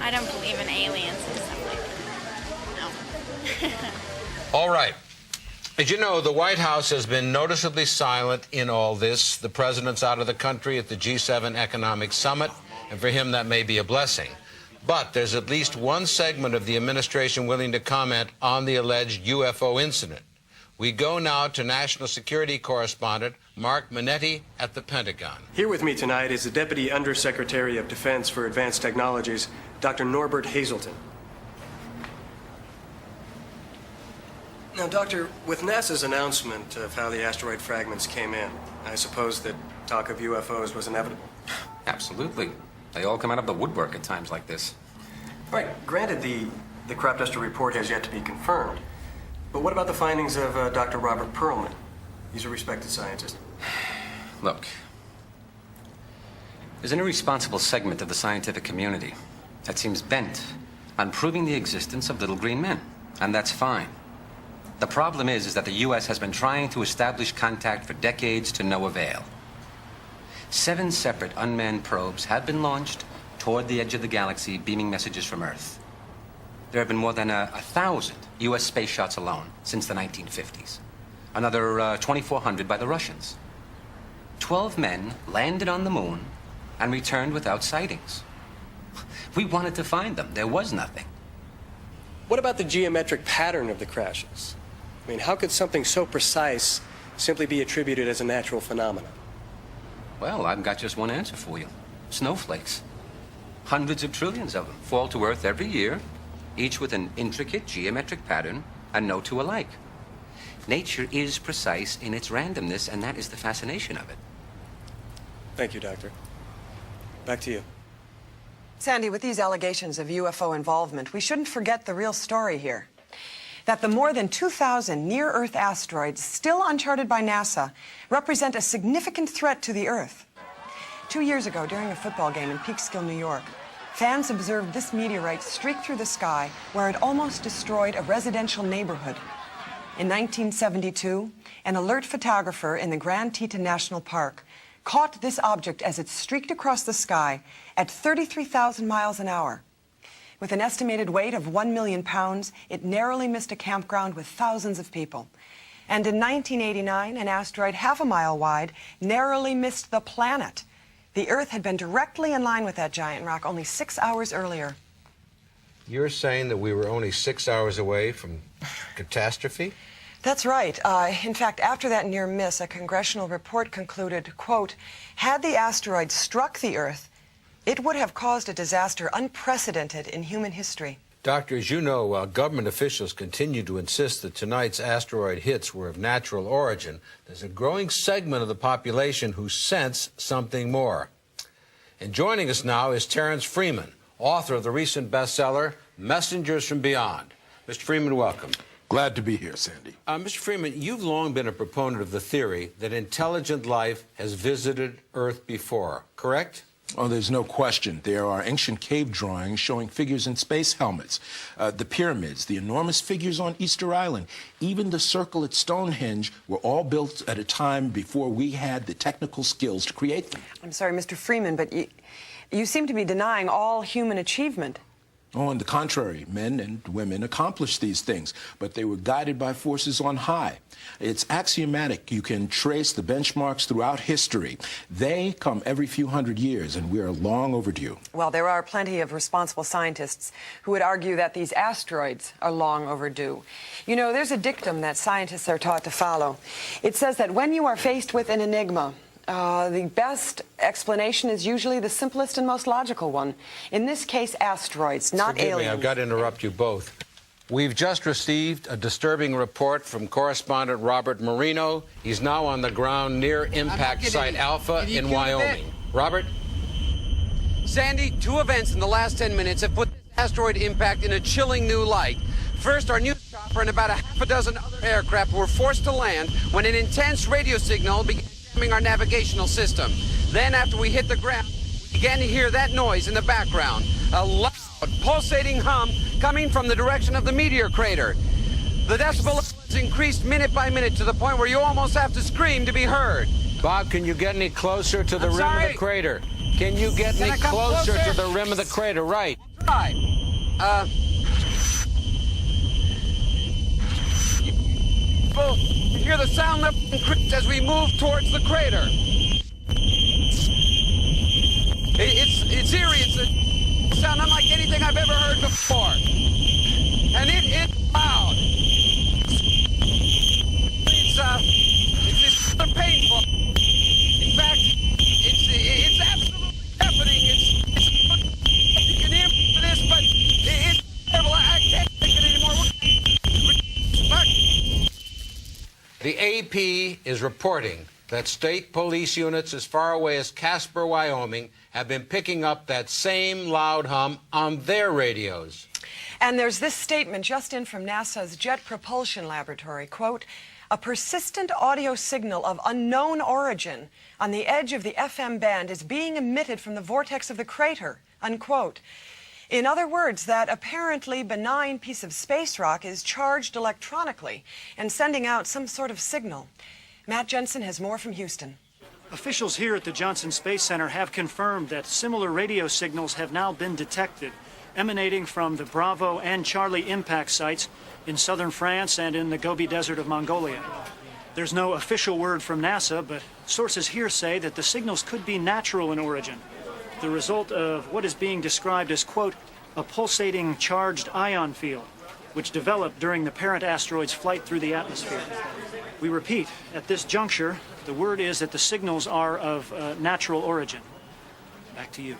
I don't believe in aliens and stuff like that. No. All right. As you know, the White House has been noticeably silent in all this. The president's out of the country at the G7 Economic Summit, and for him that may be a blessing. But there's at least one segment of the administration willing to comment on the alleged UFO incident. We go now to National Security Correspondent Mark Manetti at the Pentagon. Here with me tonight is the Deputy Undersecretary of Defense for Advanced Technologies, Dr. Norbert Hazelton. Now, Doctor, with NASA's announcement of how the asteroid fragments came in, I suppose that talk of UFOs was inevitable. Absolutely. They all come out of the woodwork at times like this. Right. Granted, the crop duster report has yet to be confirmed. But what about the findings of Dr. Robert Perlman? He's a respected scientist. Look, there's an irresponsible segment of the scientific community that seems bent on proving the existence of little green men, and that's fine. The problem is that the U.S. has been trying to establish contact for decades to no avail. 7 separate unmanned probes have been launched toward the edge of the galaxy, beaming messages from Earth. There have been more than 1,000 U.S. space shots alone since the 1950s. Another 2,400 by the Russians. 12 men landed on the moon and returned without sightings. We wanted to find them. There was nothing. What about the geometric pattern of the crashes? I mean, how could something so precise simply be attributed as a natural phenomenon? Well, I've got just one answer for you. Snowflakes. Hundreds of trillions of them fall to Earth every year, each with an intricate geometric pattern and no two alike. Nature is precise in its randomness, and that is the fascination of it. Thank you, Doctor. Back to you. Sandy, with these allegations of UFO involvement, we shouldn't forget the real story here. That the more than 2,000 near-Earth asteroids still uncharted by NASA represent a significant threat to the Earth. 2 years ago, during a football game in Peekskill, New York, fans observed this meteorite streak through the sky where it almost destroyed a residential neighborhood. In 1972, an alert photographer in the Grand Teton National Park caught this object as it streaked across the sky at 33,000 miles an hour. With an estimated weight of 1 million pounds, it narrowly missed a campground with thousands of people. And in 1989, an asteroid half a mile wide narrowly missed the planet. The Earth had been directly in line with that giant rock only 6 hours earlier. You're saying that we were only 6 hours away from catastrophe? That's right. In fact, after that near miss, a congressional report concluded, quote, had the asteroid struck the Earth, it would have caused a disaster unprecedented in human history. Doctor, as you know, government officials continue to insist that tonight's asteroid hits were of natural origin. There's a growing segment of the population who sense something more. And joining us now is Terrence Freeman, author of the recent bestseller, Messengers from Beyond. Mr. Freeman, welcome. Glad to be here, Sandy. Mr. Freeman, you've long been a proponent of the theory that intelligent life has visited Earth before, correct? Oh, there's no question. There are ancient cave drawings showing figures in space helmets, the pyramids, the enormous figures on Easter Island, even the circle at Stonehenge were all built at a time before we had the technical skills to create them. I'm sorry, Mr. Freeman, but you seem to be denying all human achievement. Oh, on the contrary, men and women accomplished these things, but they were guided by forces on high. It's axiomatic. You can trace the benchmarks throughout history. They come every few hundred years, and we're long overdue. Well, there are plenty of responsible scientists who would argue that these asteroids are long overdue. You know, there's a dictum that scientists are taught to follow. It says that when you are faced with an enigma, the best explanation is usually the simplest and most logical one. In this case, asteroids, not aliens. Forgive me, I've got to interrupt you both. We've just received a disturbing report from correspondent Robert Marino. He's now on the ground near impact site Alpha in Wyoming. Robert? Sandy, two events in the last 10 minutes have put this asteroid impact in a chilling new light. First, our news chopper and about a half a dozen other aircraft were forced to land when an intense radio signal began our navigational system. Then, after we hit the ground, we began to hear that noise in the background, a loud, pulsating hum coming from the direction of the meteor crater. The decibel levels increased minute by minute to the point where you almost have to scream to be heard. Bob, can you get any closer to the rim of the crater? Can you get any closer to the rim of the crater? Right. Right. You hear the sound level increase as we move towards the crater. It's eerie. It's a sound unlike anything I've ever heard before. And it's loud. It's painful. In fact, it's absolutely deafening. You can hear this, but it's terrible. I can't take it anymore. The AP is reporting that state police units as far away as Casper, Wyoming, have been picking up that same loud hum on their radios. And there's this statement just in from NASA's Jet Propulsion Laboratory, quote, a persistent audio signal of unknown origin on the edge of the FM band is being emitted from the vortex of the crater, unquote. In other words, that apparently benign piece of space rock is charged electronically and sending out some sort of signal. Matt Jensen has more from Houston. Officials here at the Johnson Space Center have confirmed that similar radio signals have now been detected, emanating from the Bravo and Charlie impact sites in southern France and in the Gobi Desert of Mongolia. There's no official word from NASA, but sources here say that the signals could be natural in origin, the result of what is being described as, quote, a pulsating charged ion field, which developed during the parent asteroid's flight through the atmosphere. We repeat, at this juncture, the word is that the signals are of natural origin. Back to you.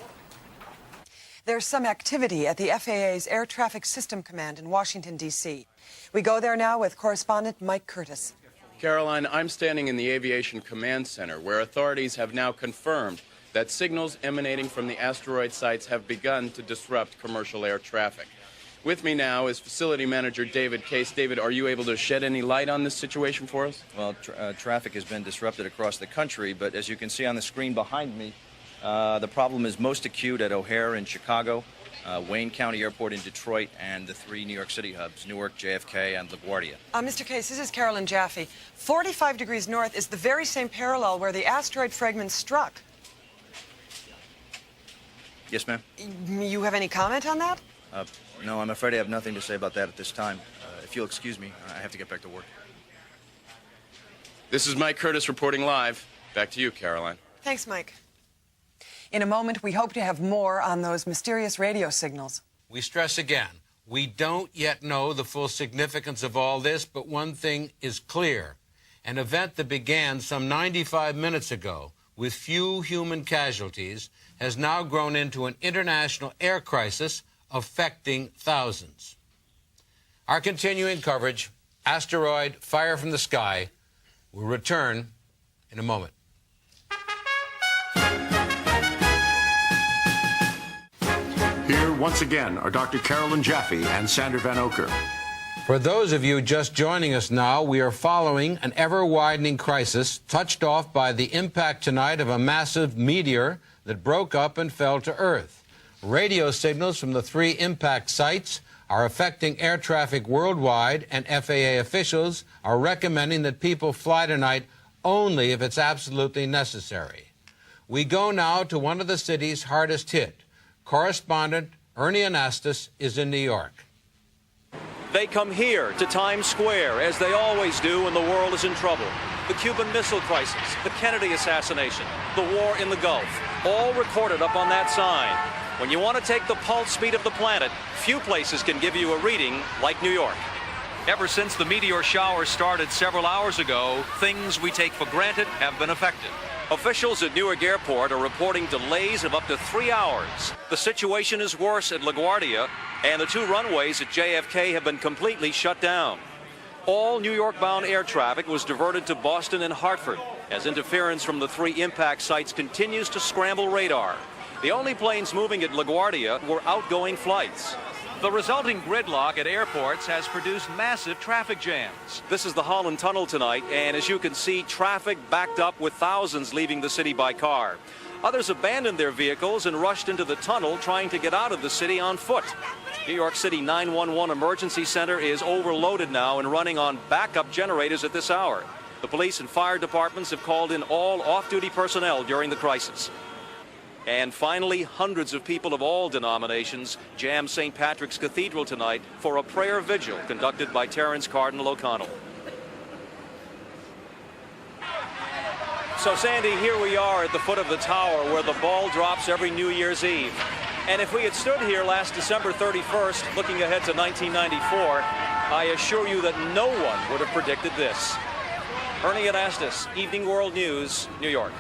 There's some activity at the FAA's Air Traffic System Command in Washington, D.C. We go there now with correspondent Mike Curtis. Caroline, I'm standing in the Aviation Command Center, where authorities have now confirmed that signals emanating from the asteroid sites have begun to disrupt commercial air traffic. With me now is Facility Manager David Case. David, are you able to shed any light on this situation for us? Well, traffic has been disrupted across the country, but as you can see on the screen behind me, The problem is most acute at O'Hare in Chicago, Wayne County Airport in Detroit, and the 3 New York City hubs, Newark, JFK, and LaGuardia. Mr. Case, this is Carolyn Jaffe. 45 degrees north is the very same parallel where the asteroid fragment struck. Yes, ma'am? You have any comment on that? No, I'm afraid I have nothing to say about that at this time. If you'll excuse me, I have to get back to work. This is Mike Curtis reporting live. Back to you, Caroline. Thanks, Mike. In a moment, we hope to have more on those mysterious radio signals. We stress again, we don't yet know the full significance of all this, but one thing is clear. An event that began some 95 minutes ago with few human casualties has now grown into an international air crisis affecting thousands. Our continuing coverage, Asteroid, Fire from the Sky, will return in a moment. Here, once again, are Dr. Carolyn Jaffe and Sander Van Oker. For those of you just joining us now, we are following an ever-widening crisis touched off by the impact tonight of a massive meteor that broke up and fell to Earth. Radio signals from the 3 impact sites are affecting air traffic worldwide, and FAA officials are recommending that people fly tonight only if it's absolutely necessary. We go now to one of the cities hardest hit. Correspondent Ernie Anastas is in New York. They come here to Times Square, as they always do when the world is in trouble. The Cuban Missile Crisis, the Kennedy assassination, the war in the Gulf, all recorded up on that sign. When you want to take the pulse speed of the planet, few places can give you a reading like New York. Ever since the meteor shower started several hours ago, things we take for granted have been affected. Officials at Newark Airport are reporting delays of up to 3 hours. The situation is worse at LaGuardia, and the 2 runways at JFK have been completely shut down. All New York-bound air traffic was diverted to Boston and Hartford, as interference from the 3 impact sites continues to scramble radar. The only planes moving at LaGuardia were outgoing flights. The resulting gridlock at airports has produced massive traffic jams. This is the Holland Tunnel tonight, and as you can see, traffic backed up with thousands leaving the city by car. Others abandoned their vehicles and rushed into the tunnel, trying to get out of the city on foot. New York City 911 Emergency Center is overloaded now and running on backup generators at this hour. The police and fire departments have called in all off-duty personnel during the crisis. And finally, hundreds of people of all denominations jammed St. Patrick's Cathedral tonight for a prayer vigil conducted by Terence Cardinal O'Connell. So, Sandy, here we are at the foot of the tower where the ball drops every New Year's Eve. And if we had stood here last December 31st, looking ahead to 1994, I assure you that no one would have predicted this. Ernie Anastas, Evening World News, New York.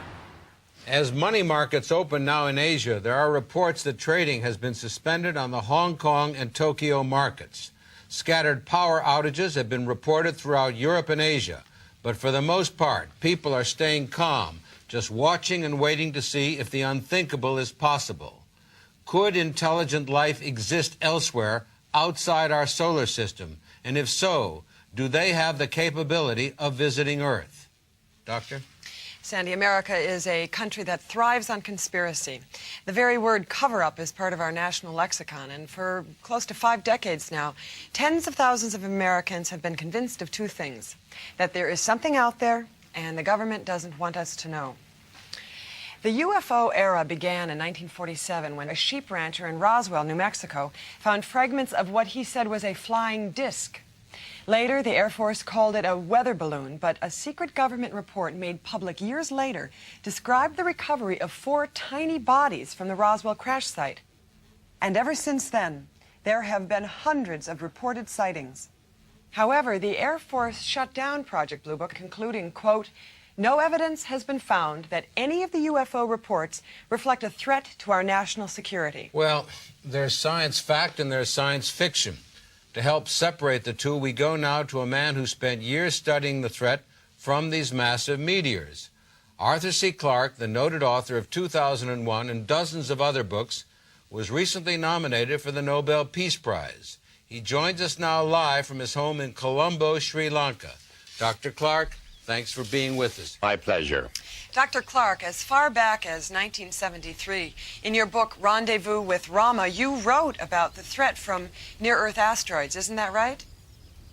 As money markets open now in Asia, there are reports that trading has been suspended on the Hong Kong and Tokyo markets. Scattered power outages have been reported throughout Europe and Asia, but for the most part, people are staying calm, just watching and waiting to see if the unthinkable is possible. Could intelligent life exist elsewhere outside our solar system? And if so, do they have the capability of visiting Earth? Doctor? Sandy, America is a country that thrives on conspiracy. The very word cover-up is part of our national lexicon, and for close to 5 decades now, tens of thousands of Americans have been convinced of 2 things: that there is something out there, and the government doesn't want us to know. The UFO era began in 1947 when a sheep rancher in Roswell, New Mexico, found fragments of what he said was a flying disc. Later, the Air Force called it a weather balloon, but a secret government report made public years later described the recovery of 4 tiny bodies from the Roswell crash site. And ever since then, there have been hundreds of reported sightings. However, the Air Force shut down Project Blue Book, concluding, quote, "No evidence has been found that any of the UFO reports reflect a threat to our national security." Well, there's science fact and there's science fiction. To help separate the two, we go now to a man who spent years studying the threat from these massive meteors. Arthur C. Clarke, the noted author of 2001 and dozens of other books, was recently nominated for the Nobel Peace Prize. He joins us now live from his home in Colombo, Sri Lanka. Dr. Clarke, Thanks for being with us. My pleasure. Dr. Clark, as far back as 1973, in your book Rendezvous with Rama, you wrote about the threat from near-Earth asteroids. Isn't that right?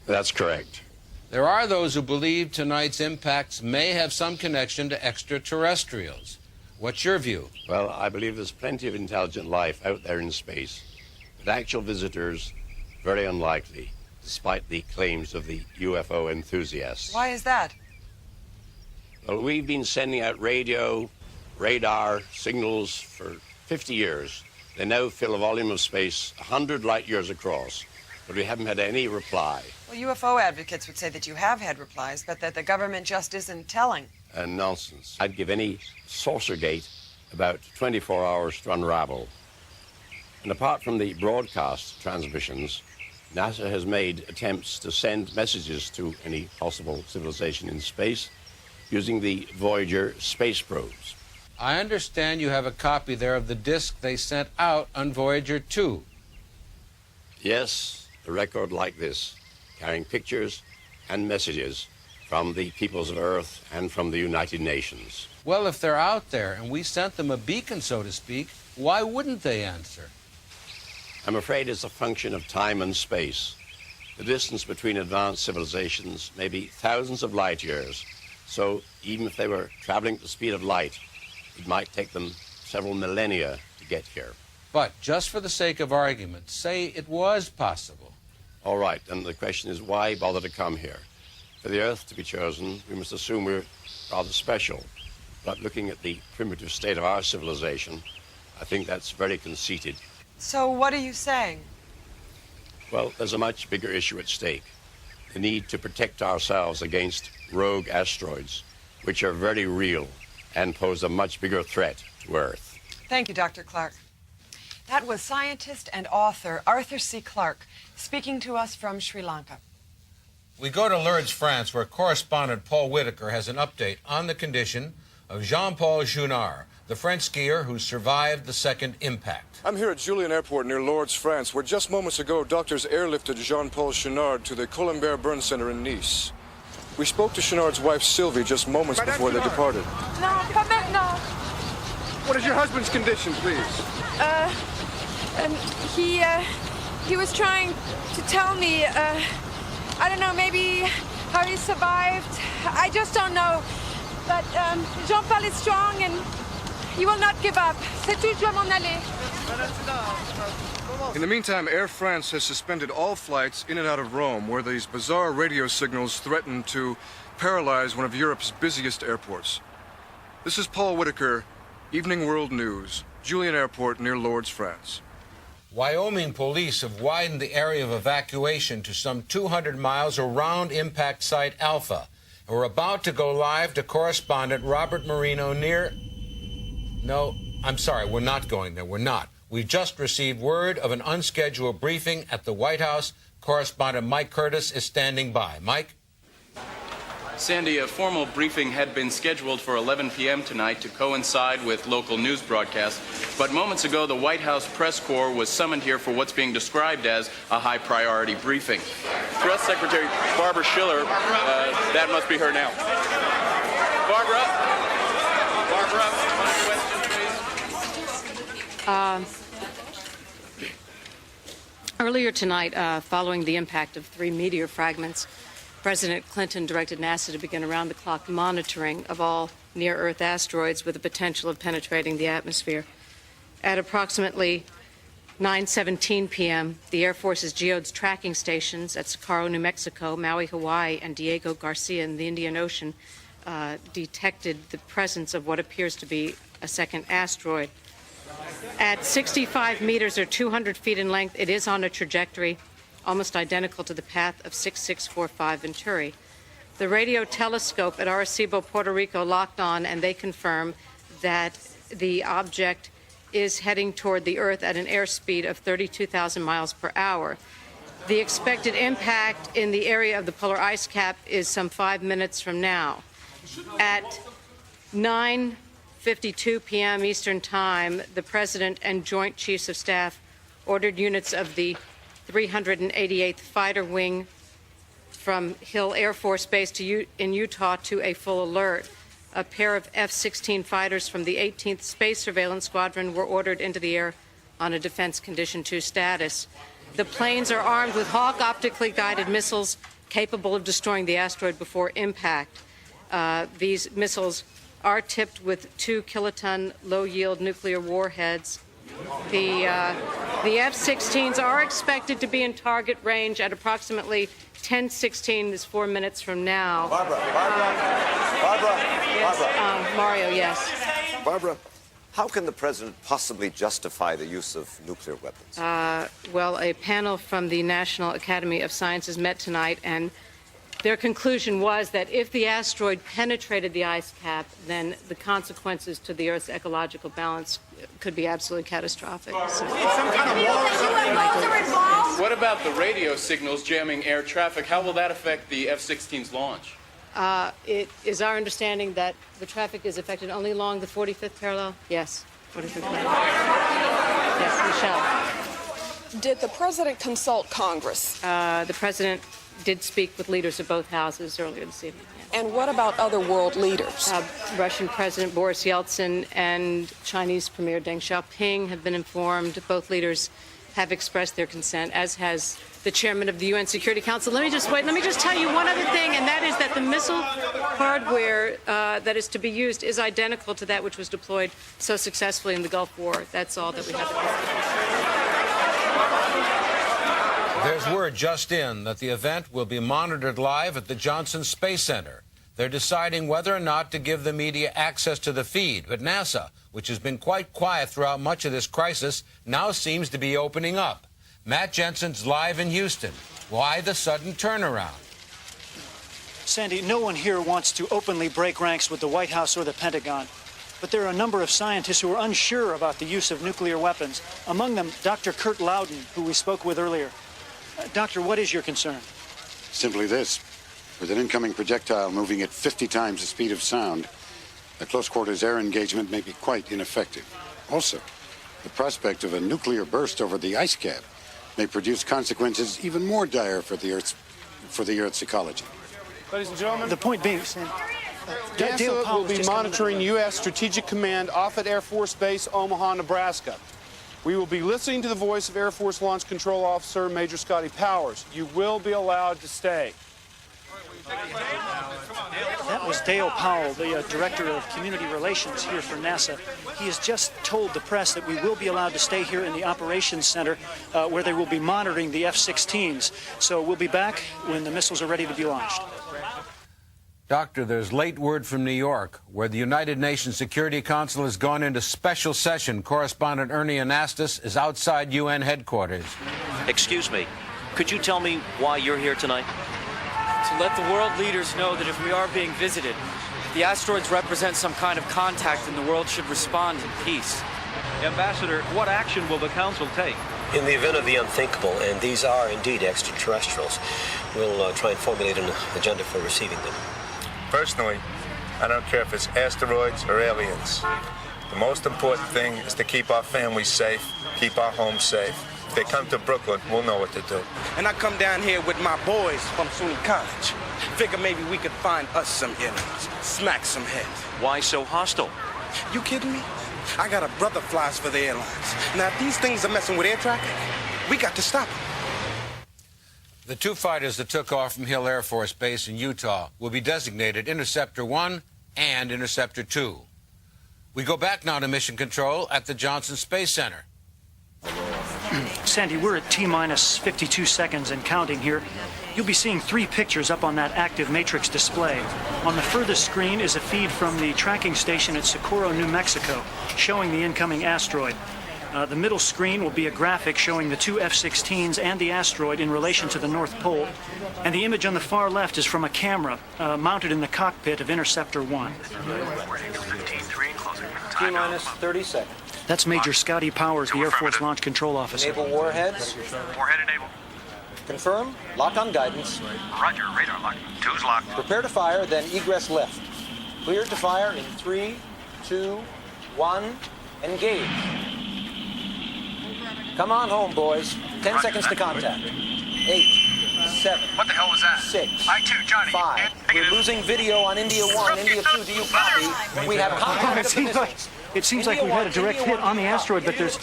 That's correct. There are those who believe tonight's impacts may have some connection to extraterrestrials. What's your view? Well, I believe there's plenty of intelligent life out there in space, but actual visitors, very unlikely, despite the claims of the UFO enthusiasts. Why is that? Well, we've been sending out radio, radar signals for 50 years. They now fill a volume of space 100 light years across, but we haven't had any reply. Well, UFO advocates would say that you have had replies, but that the government just isn't telling. Nonsense. I'd give any saucer gate about 24 hours to unravel. And apart from the broadcast transmissions, NASA has made attempts to send messages to any possible civilization in space using the Voyager space probes. I understand you have a copy there of the disc they sent out on Voyager 2. Yes, a record like this, carrying pictures and messages from the peoples of Earth and from the United Nations. Well, if they're out there and we sent them a beacon, so to speak, why wouldn't they answer? I'm afraid it's a function of time and space. The distance between advanced civilizations may be thousands of light years, so even if they were traveling at the speed of light, it might take them several millennia to get here. But just for the sake of argument, say it was possible. All right, and the question is, why bother to come here? For the Earth to be chosen, we must assume we're rather special. But looking at the primitive state of our civilization, I think that's very conceited. So what are you saying? Well, there's a much bigger issue at stake. The need to protect ourselves against rogue asteroids, which are very real and pose a much bigger threat to Earth. Thank you, Dr. Clark. That was scientist and author Arthur C. Clarke speaking to us from Sri Lanka. We go to Lourdes, France, where correspondent Paul Whitaker has an update on the condition of Jean-Paul Junard, the French skier who survived the second impact. I'm here at Julian Airport near Lourdes, France, where just moments ago doctors airlifted Jean-Paul Junard to the Colombert Burn Center in Nice. We spoke to Junard's wife Sylvie just moments before they departed. No, pas maintenant. What is your husband's condition, please? He was trying to tell me, I don't know, maybe how he survived. I just don't know. But Jean-Paul is strong and he will not give up. C'est tout, je dois m'en aller. In the meantime, Air France has suspended all flights in and out of Rome, where these bizarre radio signals threaten to paralyze one of Europe's busiest airports. This is Paul Whitaker, Evening World News, Julian Airport near Lourdes, France. Wyoming police have widened the area of evacuation to some 200 miles around impact site Alpha. And we're about to go live to correspondent Robert Marino near... No, I'm sorry, we're not going there. We're not. We just received word of an unscheduled briefing at the White House. Correspondent Mike Curtis is standing by. Mike? Sandy, a formal briefing had been scheduled for 11 p.m. tonight to coincide with local news broadcasts, but moments ago the White House press corps was summoned here for what's being described as a high-priority briefing. Press Secretary Barbara Schiller, that must be her now. Barbara, one question, please. Earlier tonight, following the impact of 3 meteor fragments, President Clinton directed NASA to begin around-the-clock monitoring of all near-Earth asteroids with the potential of penetrating the atmosphere. At approximately 9:17 p.m., the Air Force's geodes tracking stations at Socorro, New Mexico, Maui, Hawaii, and Diego Garcia in the Indian Ocean detected the presence of what appears to be a second asteroid. At 65 meters or 200 feet in length, it is on a trajectory almost identical to the path of 6645 Venturi. The radio telescope at Arecibo, Puerto Rico, locked on, and they confirm that the object is heading toward the Earth at an airspeed of 32,000 miles per hour. The expected impact in the area of the polar ice cap is some 5 minutes from now. At 9:52 p.m. Eastern Time, the President and Joint Chiefs of Staff ordered units of the 388th Fighter Wing from Hill Air Force Base in Utah to a full alert. A pair of F-16 fighters from the 18th Space Surveillance Squadron were ordered into the air on a Defense Condition 2 status. The planes are armed with Hawk optically guided missiles capable of destroying the asteroid before impact. These missiles are tipped with 2-kiloton low-yield nuclear warheads. The F-16s are expected to be in target range at approximately 10:16 is 4 minutes from now. Barbara. Yes, Mario, yes. Barbara, how can the president possibly justify the use of nuclear weapons? Well, a panel from the National Academy of Sciences met tonight, and their conclusion was that if the asteroid penetrated the ice cap, then the consequences to the Earth's ecological balance could be absolutely catastrophic. So. What about the radio signals jamming air traffic? How will that affect the F-16's launch? It is our understanding that the traffic is affected only along the 45th parallel. Yes, 45th parallel. Yes, Michelle. Did the president consult Congress? The president did speak with leaders of both houses earlier this evening. Yeah. And what about other world leaders? Russian President Boris Yeltsin and Chinese Premier Deng Xiaoping have been informed. Both leaders have expressed their consent, as has the chairman of the UN Security Council. Let me just tell you one other thing, and that is that the missile hardware that is to be used is identical to that which was deployed so successfully in the Gulf War. That's all that we have at this There's word just in that the event will be monitored live at the Johnson Space Center. They're deciding whether or not to give the media access to the feed, but NASA, which has been quite quiet throughout much of this crisis, now seems to be opening up. Matt Jensen's live in Houston. Why the sudden turnaround? Sandy, no one here wants to openly break ranks with the White House or the Pentagon. But there are a number of scientists who are unsure about the use of nuclear weapons. Among them, Dr. Kurt Loudon, who we spoke with earlier. Doctor, what is your concern? Simply this. With an incoming projectile moving at 50 times the speed of sound, a close-quarters air engagement may be quite ineffective. Also, the prospect of a nuclear burst over the ice cap may produce consequences even more dire for the Earth's ecology. Ladies and gentlemen, the point being, Sam, NASA will be monitoring U.S. Strategic Command off at Air Force Base, Omaha, Nebraska. We will be listening to the voice of Air Force Launch Control Officer Major Scotty Powers. You will be allowed to stay. That was Dale Powell, the Director of Community Relations here for NASA. He has just told the press that we will be allowed to stay here in the Operations Center where they will be monitoring the F-16s. So we'll be back when the missiles are ready to be launched. Doctor, there's late word from New York, where the United Nations Security Council has gone into special session. Correspondent Ernie Anastas is outside UN headquarters. Excuse me, could you tell me why you're here tonight? To let the world leaders know that if we are being visited, if the asteroids represent some kind of contact, then the world should respond in peace. Ambassador, what action will the Council take? In the event of the unthinkable, and these are indeed extraterrestrials, we'll try and formulate an agenda for receiving them. Personally, I don't care if it's asteroids or aliens. The most important thing is to keep our families safe, keep our homes safe. If they come to Brooklyn, we'll know what to do. And I come down here with my boys from SUNY College. Figure maybe we could find us some enemies, smack some heads. Why so hostile? You kidding me? I got a brother flies for the airlines. Now, if these things are messing with air traffic, we got to stop them. The two fighters that took off from Hill Air Force Base in Utah will be designated Interceptor 1 and Interceptor 2. We go back now to Mission Control at the Johnson Space Center. Sandy, we're at T-minus 52 seconds and counting here. You'll be seeing 3 pictures up on that active matrix display. On the furthest screen is a feed from the tracking station at Socorro, New Mexico, showing the incoming asteroid. The middle screen will be a graphic showing the 2 F-16s and the asteroid in relation to the North Pole. And the image on the far left is from a camera mounted in the cockpit of Interceptor 1. T-minus 30 seconds. That's Major Scotty Powers, the Air Force Launch Control Officer. Enable warheads. Warhead enabled. Confirm. Lock on guidance. Roger. Radar lock. 2's locked. Prepare to fire, then egress left. Cleared to fire in 3, 2, 1, engage. Come on home, boys. 10 seconds to contact. 8, 7. What the hell was that? 6. I-2, Johnny. 5. We're losing video on India 1, India 2. Do you copy? We have contact of the missiles. It seems like we've had a direct hit on the asteroid, but there's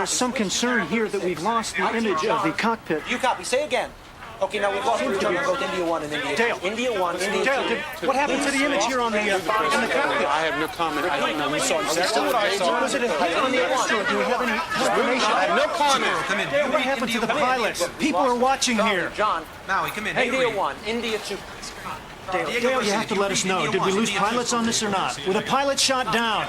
some concern here that we've lost the image of the cockpit. You copy. Say again. Okay, now we've lost the return of both India 1 and India 2. Dale. India 1, India 2. Dale, what happened to the image here on the in the cockpit? I have no comment. I don't know. We saw exactly what I saw. Was it a hit on the asteroid? Do we have any information? I have no comment. Dale, what happened to the pilots? People are watching here. John. Maui, come in. India 1, India 2. Dale, you have to let us know. Did we lose pilots on this or not? Were the pilots shot down?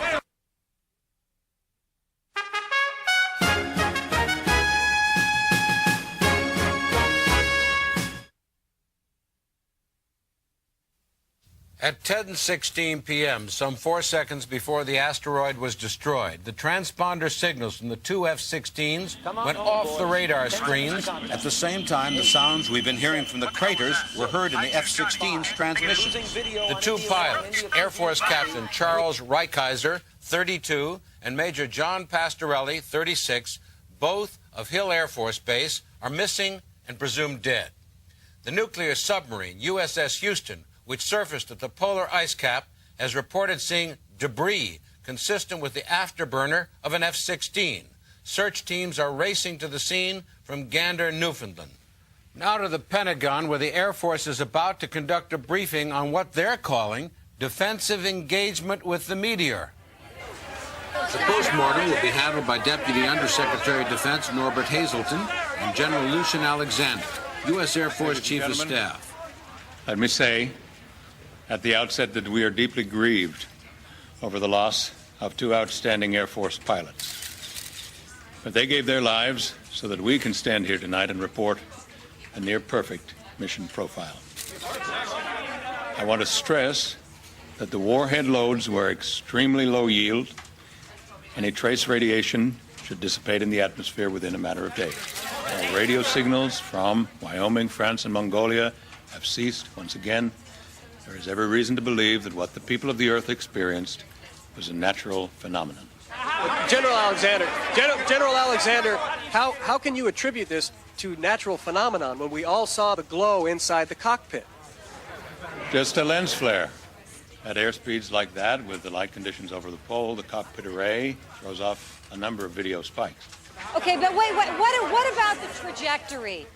At 10:16 p.m., some 4 seconds before the asteroid was destroyed, the transponder signals from the two F-16s went off the radar screens. At the same time, the sounds we've been hearing from the craters were heard in the F-16's transmissions. The two pilots, Air Force Captain Charles Reichheiser, 32, and Major John Pastorelli, 36, both of Hill Air Force Base, are missing and presumed dead. The nuclear submarine USS Houston, which surfaced at the polar ice cap, has reported seeing debris consistent with the afterburner of an F-16. Search teams are racing to the scene from Gander, Newfoundland. Now to the Pentagon, where the Air Force is about to conduct a briefing on what they're calling defensive engagement with the meteor. The postmortem will be handled by Deputy Undersecretary of Defense Norbert Hazelton and General Lucian Alexander, U.S. Air Force Chief of Staff. Let me say at the outset that we are deeply grieved over the loss of two outstanding Air Force pilots. But they gave their lives so that we can stand here tonight and report a near-perfect mission profile. I want to stress that the warhead loads were extremely low yield. Any trace radiation should dissipate in the atmosphere within a matter of days. All radio signals from Wyoming, France, and Mongolia have ceased once again. There is every reason to believe that what the people of the Earth experienced was a natural phenomenon. General Alexander, how can you attribute this to natural phenomenon when we all saw the glow inside the cockpit? Just a lens flare. At airspeeds like that, with the light conditions over the pole, the cockpit array throws off a number of video spikes. Okay, but wait, what about the trajectory?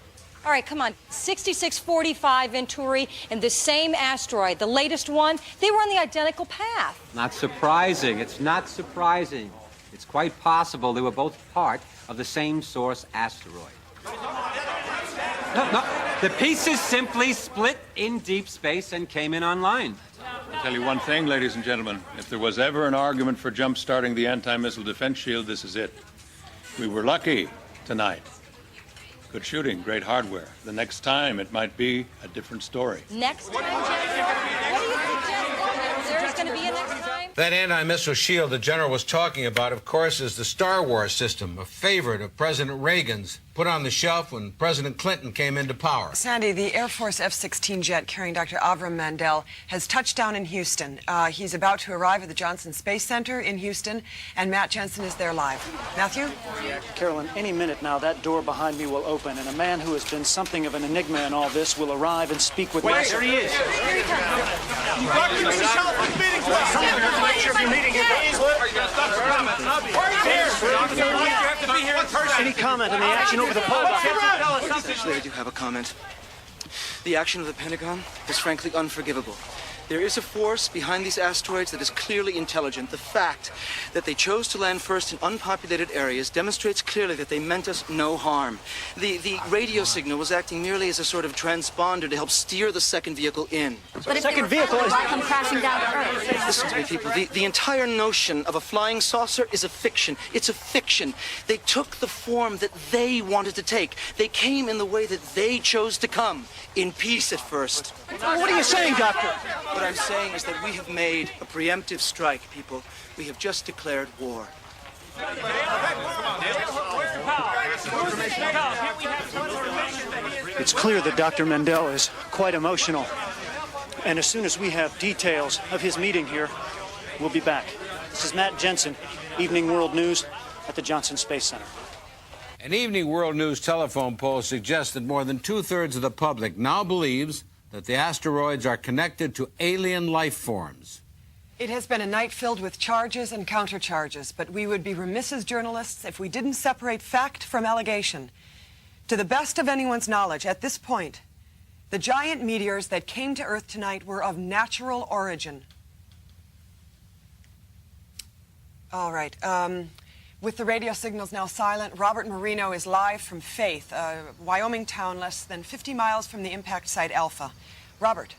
All right, come on, 6645 Venturi and the same asteroid, the latest one, they were on the identical path. Not surprising. It's not surprising. It's quite possible they were both part of the same source asteroid. No, the pieces simply split in deep space and came in online. I'll tell you one thing, ladies and gentlemen. If there was ever an argument for jump-starting the anti-missile defense shield, this is it. We were lucky tonight. Good shooting, great hardware. The next time, it might be a different story. Next time, General? What do you suggest? There's going to be a next time? That anti-missile shield the General was talking about, of course, is the Star Wars system, a favorite of President Reagan's, put on the shelf when President Clinton came into power. Sandy, the Air Force F-16 jet carrying Dr. Avram Mandel has touched down in Houston. He's about to arrive at the Johnson Space Center in Houston, and Matt Jensen is there live. Matthew? Carolyn, any minute now, that door behind me will open, and a man who has been something of an enigma in all this will arrive and speak with me. Wait, there he is. Here he comes. Dr. Mr. meeting to Any comment on the action over the pole? Actually, I do have a comment. The action of the Pentagon is frankly unforgivable. There is a force behind these asteroids that is clearly intelligent. The fact that they chose to land first in unpopulated areas demonstrates clearly that they meant us no harm. The radio signal was acting merely as a sort of transponder to help steer the second vehicle in. But if second vehicle is come crashing down to Earth. Listen to me, people. The entire notion of a flying saucer is a fiction. It's a fiction. They took the form that they wanted to take. They came in the way that they chose to come, in peace at first. What are you saying, Doctor? What I'm saying is that we have made a preemptive strike, people. We have just declared war. It's clear that Dr. Mandel is quite emotional. And as soon as we have details of his meeting here, we'll be back. This is Matt Jensen, Evening World News at the Johnson Space Center. An Evening World News telephone poll suggests that more than two-thirds of the public now believes that the asteroids are connected to alien life forms. It has been a night filled with charges and countercharges, but we would be remiss as journalists if we didn't separate fact from allegation. To the best of anyone's knowledge, at this point, the giant meteors that came to Earth tonight were of natural origin. All right. With the radio signals now silent, Robert Marino is live from Faith, a Wyoming town less than 50 miles from the impact site Alpha. Robert.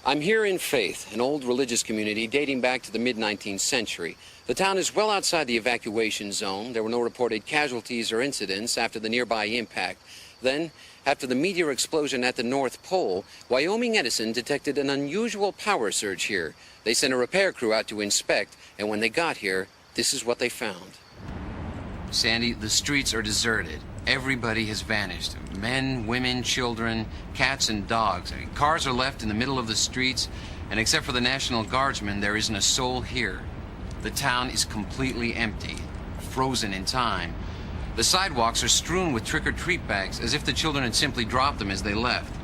I'm here in Faith, an old religious community dating back to the mid-19th century. The town is well outside the evacuation zone. There were no reported casualties or incidents after the nearby impact. Then, after the meteor explosion at the North Pole, Wyoming Edison detected an unusual power surge here. They sent a repair crew out to inspect, and when they got here, this is what they found. Sandy, the streets are deserted. Everybody has vanished. Men, women, children, cats, and dogs. I mean, cars are left in the middle of the streets, and except for the National Guardsmen, there isn't a soul here. The town is completely empty, frozen in time. The sidewalks are strewn with trick-or-treat bags, as if the children had simply dropped them as they left.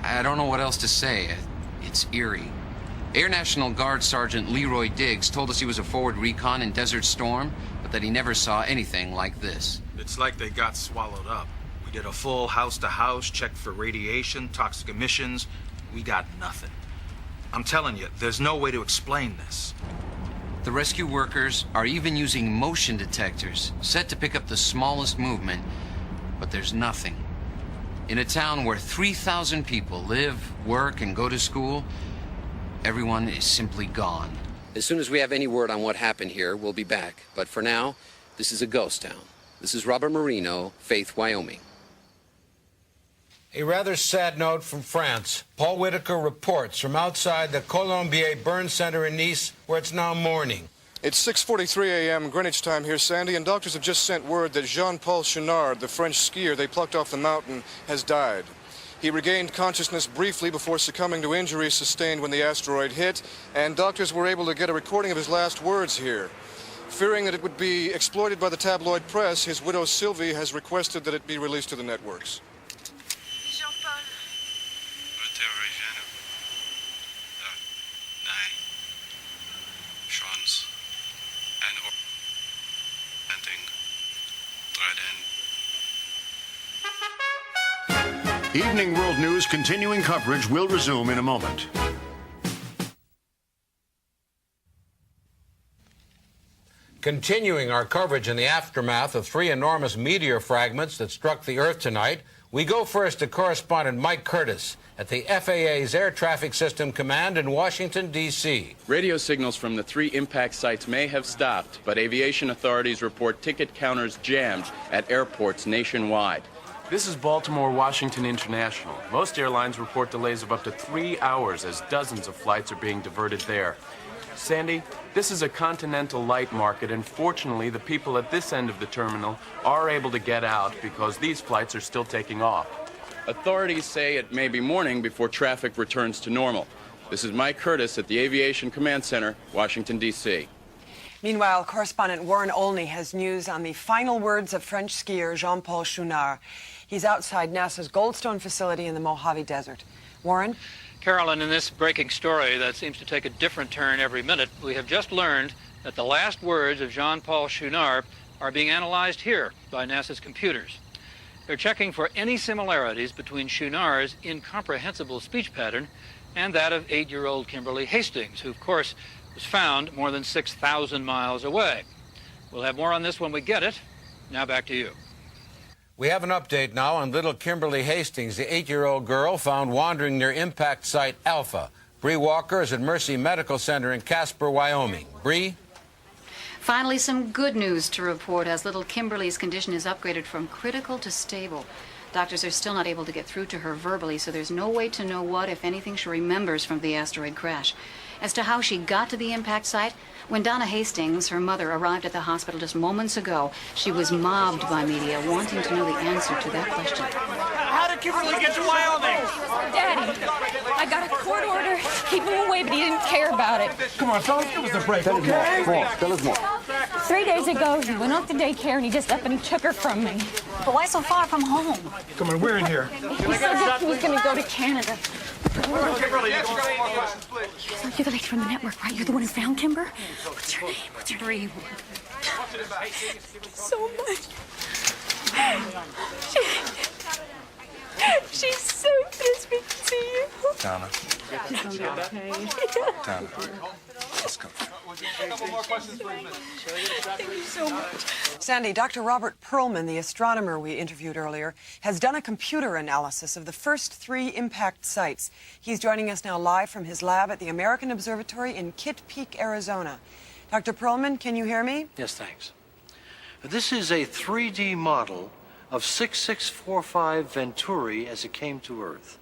I don't know what else to say. It's eerie. Air National Guard Sergeant Leroy Diggs told us he was a forward recon in Desert Storm, but that he never saw anything like this. It's like they got swallowed up. We did a full house-to-house check for radiation, toxic emissions. We got nothing. I'm telling you, there's no way to explain this. The rescue workers are even using motion detectors, set to pick up the smallest movement, but there's nothing. In a town where 3,000 people live, work, and go to school, everyone is simply gone. As soon as we have any word on what happened here, we'll be back. But for now, this is a ghost town. This is Robert Marino, Faith, Wyoming. A rather sad note from France. Paul Whitaker reports from outside the Colombier Burn Center in Nice, where it's now morning. It's 6:43 a.m. Greenwich time here, Sandy, and doctors have just sent word that Jean-Paul Chenard, the French skier they plucked off the mountain, has died. He regained consciousness briefly before succumbing to injuries sustained when the asteroid hit, and doctors were able to get a recording of his last words here. Fearing that it would be exploited by the tabloid press, his widow Sylvie has requested that it be released to the networks. Evening World News continuing coverage will resume in a moment. Continuing our coverage in the aftermath of three enormous meteor fragments that struck the Earth tonight, we go first to correspondent Mike Curtis at the FAA's Air Traffic System Command in Washington, D.C. Radio signals from the three impact sites may have stopped, but aviation authorities report ticket counters jammed at airports nationwide. This is Baltimore Washington International. Most airlines report delays of up to 3 hours as dozens of flights are being diverted there. Sandy, this is a continental light market, and fortunately the people at this end of the terminal are able to get out because these flights are still taking off. Authorities say it may be morning before traffic returns to normal. This is Mike Curtis at the Aviation Command Center, Washington, D.C. Meanwhile, correspondent Warren Olney has news on the final words of French skier Jean-Paul Chenard. He's outside NASA's Goldstone facility in the Mojave Desert. Warren? Carolyn, in this breaking story that seems to take a different turn every minute, we have just learned that the last words of Jean-Paul Chenard are being analyzed here by NASA's computers. They're checking for any similarities between Chenard's incomprehensible speech pattern and that of 8-year-old Kimberly Hastings, who, of course, was found more than 6,000 miles away. We'll have more on this when we get it. Now back to you. We have an update now on little Kimberly Hastings, the 8-year-old girl found wandering near impact site Alpha. Bree Walker is at Mercy Medical Center in Casper, Wyoming. Bree? Finally, some good news to report as little Kimberly's condition is upgraded from critical to stable. Doctors are still not able to get through to her verbally, so there's no way to know what, if anything, she remembers from the asteroid crash. As to how she got to the impact site, when Donna Hastings, her mother, arrived at the hospital just moments ago, she was mobbed by media wanting to know the answer to that question. How did Kimberly get to Wyoming? Daddy, I got a court order to keep him away, but he didn't care about it. Come on, fellas, give us a break, Tell us more. Tell us more. 3 days ago, he went off to daycare and he just up and he took her from me. But why so far from home? Come on, we're in here. He said that he was going to go to Canada. You're the lady from the network, right? You're the one who found Kimber? What's your name? What's your name? So much. She's so pissed to see you. Donna. She's gonna be okay. Donna. Let's go. Thank you so much. Sandy, Dr. Robert Perlman, the astronomer we interviewed earlier, has done a computer analysis of the first 3 impact sites. He's joining us now live from his lab at the American Observatory in Kitt Peak, Arizona. Dr. Perlman, can you hear me? Yes, thanks. This is a 3D model of 6645 Venturi as it came to Earth.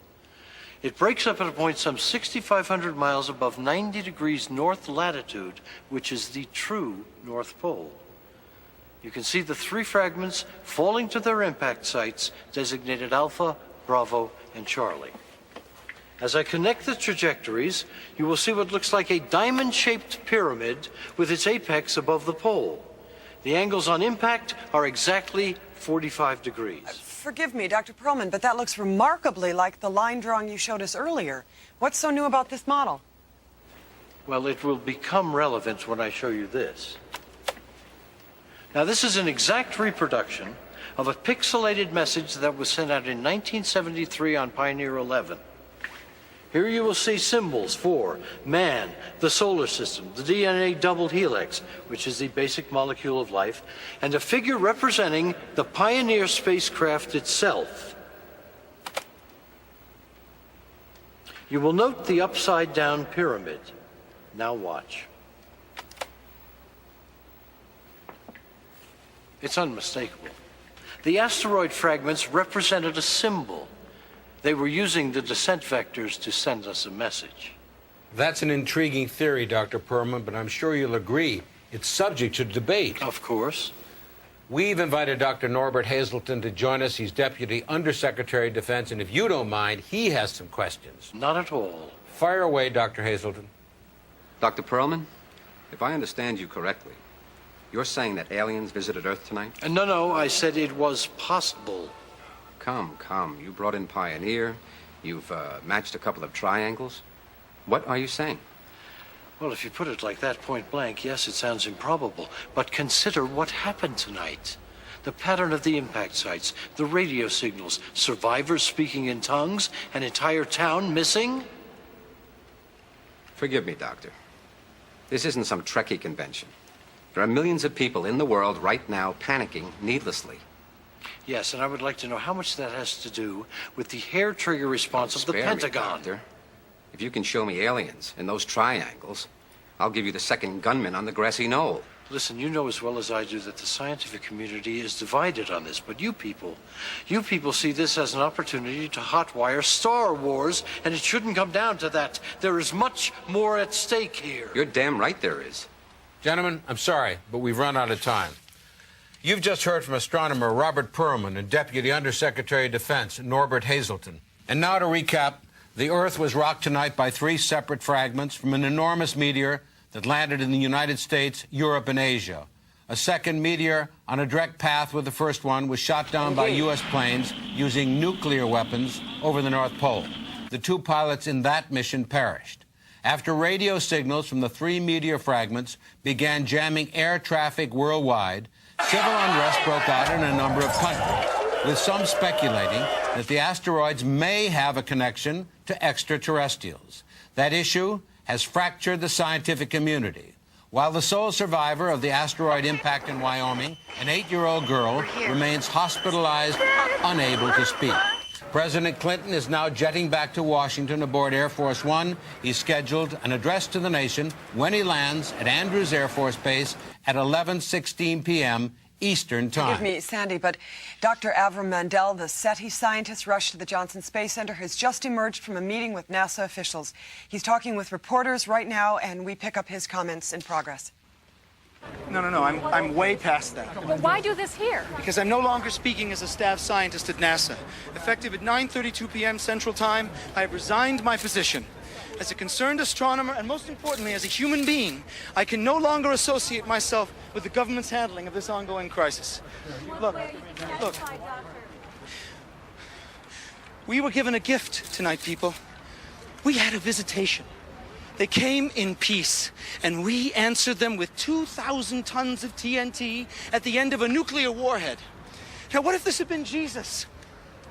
It breaks up at a point some 6,500 miles above 90 degrees north latitude, which is the true North Pole. You can see the 3 fragments falling to their impact sites, designated Alpha, Bravo, and Charlie. As I connect the trajectories, you will see what looks like a diamond-shaped pyramid with its apex above the pole. The angles on impact are exactly 45 degrees. Forgive me, Dr. Perlman, but that looks remarkably like the line drawing you showed us earlier. What's so new about this model? Well, it will become relevant when I show you this. Now, this is an exact reproduction of a pixelated message that was sent out in 1973 on Pioneer 11. Here you will see symbols for man, the solar system, the DNA double helix, which is the basic molecule of life, and a figure representing the Pioneer spacecraft itself. You will note the upside-down pyramid. Now watch. It's unmistakable. The asteroid fragments represented a symbol. They were using the descent vectors to send us a message. That's an intriguing theory, Dr. Perlman, but I'm sure you'll agree it's subject to debate. Of course. We've invited Dr. Norbert Hazelton to join us. He's Deputy Undersecretary of Defense, and if you don't mind, he has some questions. Not at all. Fire away, Dr. Hazelton. Dr. Perlman, if I understand you correctly, you're saying that aliens visited Earth tonight? No, I said it was possible. Come. You brought in Pioneer. You've matched a couple of triangles. What are you saying? Well, if you put it like that, point blank, yes, it sounds improbable. But consider what happened tonight. The pattern of the impact sites, the radio signals, survivors speaking in tongues, an entire town missing. Forgive me, Doctor. This isn't some Trekkie convention. There are millions of people in the world right now panicking needlessly. Yes, and I would like to know how much that has to do with the hair-trigger response of the Pentagon. Me, Doctor. If you can show me aliens in those triangles, I'll give you the second gunman on the grassy knoll. Listen, you know as well as I do that the scientific community is divided on this, but you people see this as an opportunity to hotwire Star Wars, and it shouldn't come down to that. There is much more at stake here. You're damn right there is. Gentlemen, I'm sorry, but we've run out of time. You've just heard from astronomer Robert Perlman and Deputy Undersecretary of Defense Norbert Hazelton. And now to recap, the Earth was rocked tonight by 3 separate fragments from an enormous meteor that landed in the United States, Europe, and Asia. A second meteor on a direct path with the first one was shot down by U.S. planes using nuclear weapons over the North Pole. The 2 pilots in that mission perished. After radio signals from the 3 meteor fragments began jamming air traffic worldwide, civil unrest broke out in a number of countries, with some speculating that the asteroids may have a connection to extraterrestrials. That issue has fractured the scientific community. While the sole survivor of the asteroid impact in Wyoming, an 8-year-old girl, remains hospitalized, unable to speak. President Clinton is now jetting back to Washington aboard Air Force One. He's scheduled an address to the nation when he lands at Andrews Air Force Base at 11:16 p.m. Eastern Time. Forgive me, Sandy, but Dr. Avram Mandel, the SETI scientist rushed to the Johnson Space Center, has just emerged from a meeting with NASA officials. He's talking with reporters right now, and we pick up his comments in progress. No, I'm way past that. Well, why do this here? Because I'm no longer speaking as a staff scientist at NASA. Effective at 9:32 p.m. Central Time, I have resigned my position. As a concerned astronomer, and most importantly, as a human being, I can no longer associate myself with the government's handling of this ongoing crisis. Look. We were given a gift tonight, people. We had a visitation. They came in peace, and we answered them with 2,000 tons of TNT at the end of a nuclear warhead. Now, what if this had been Jesus?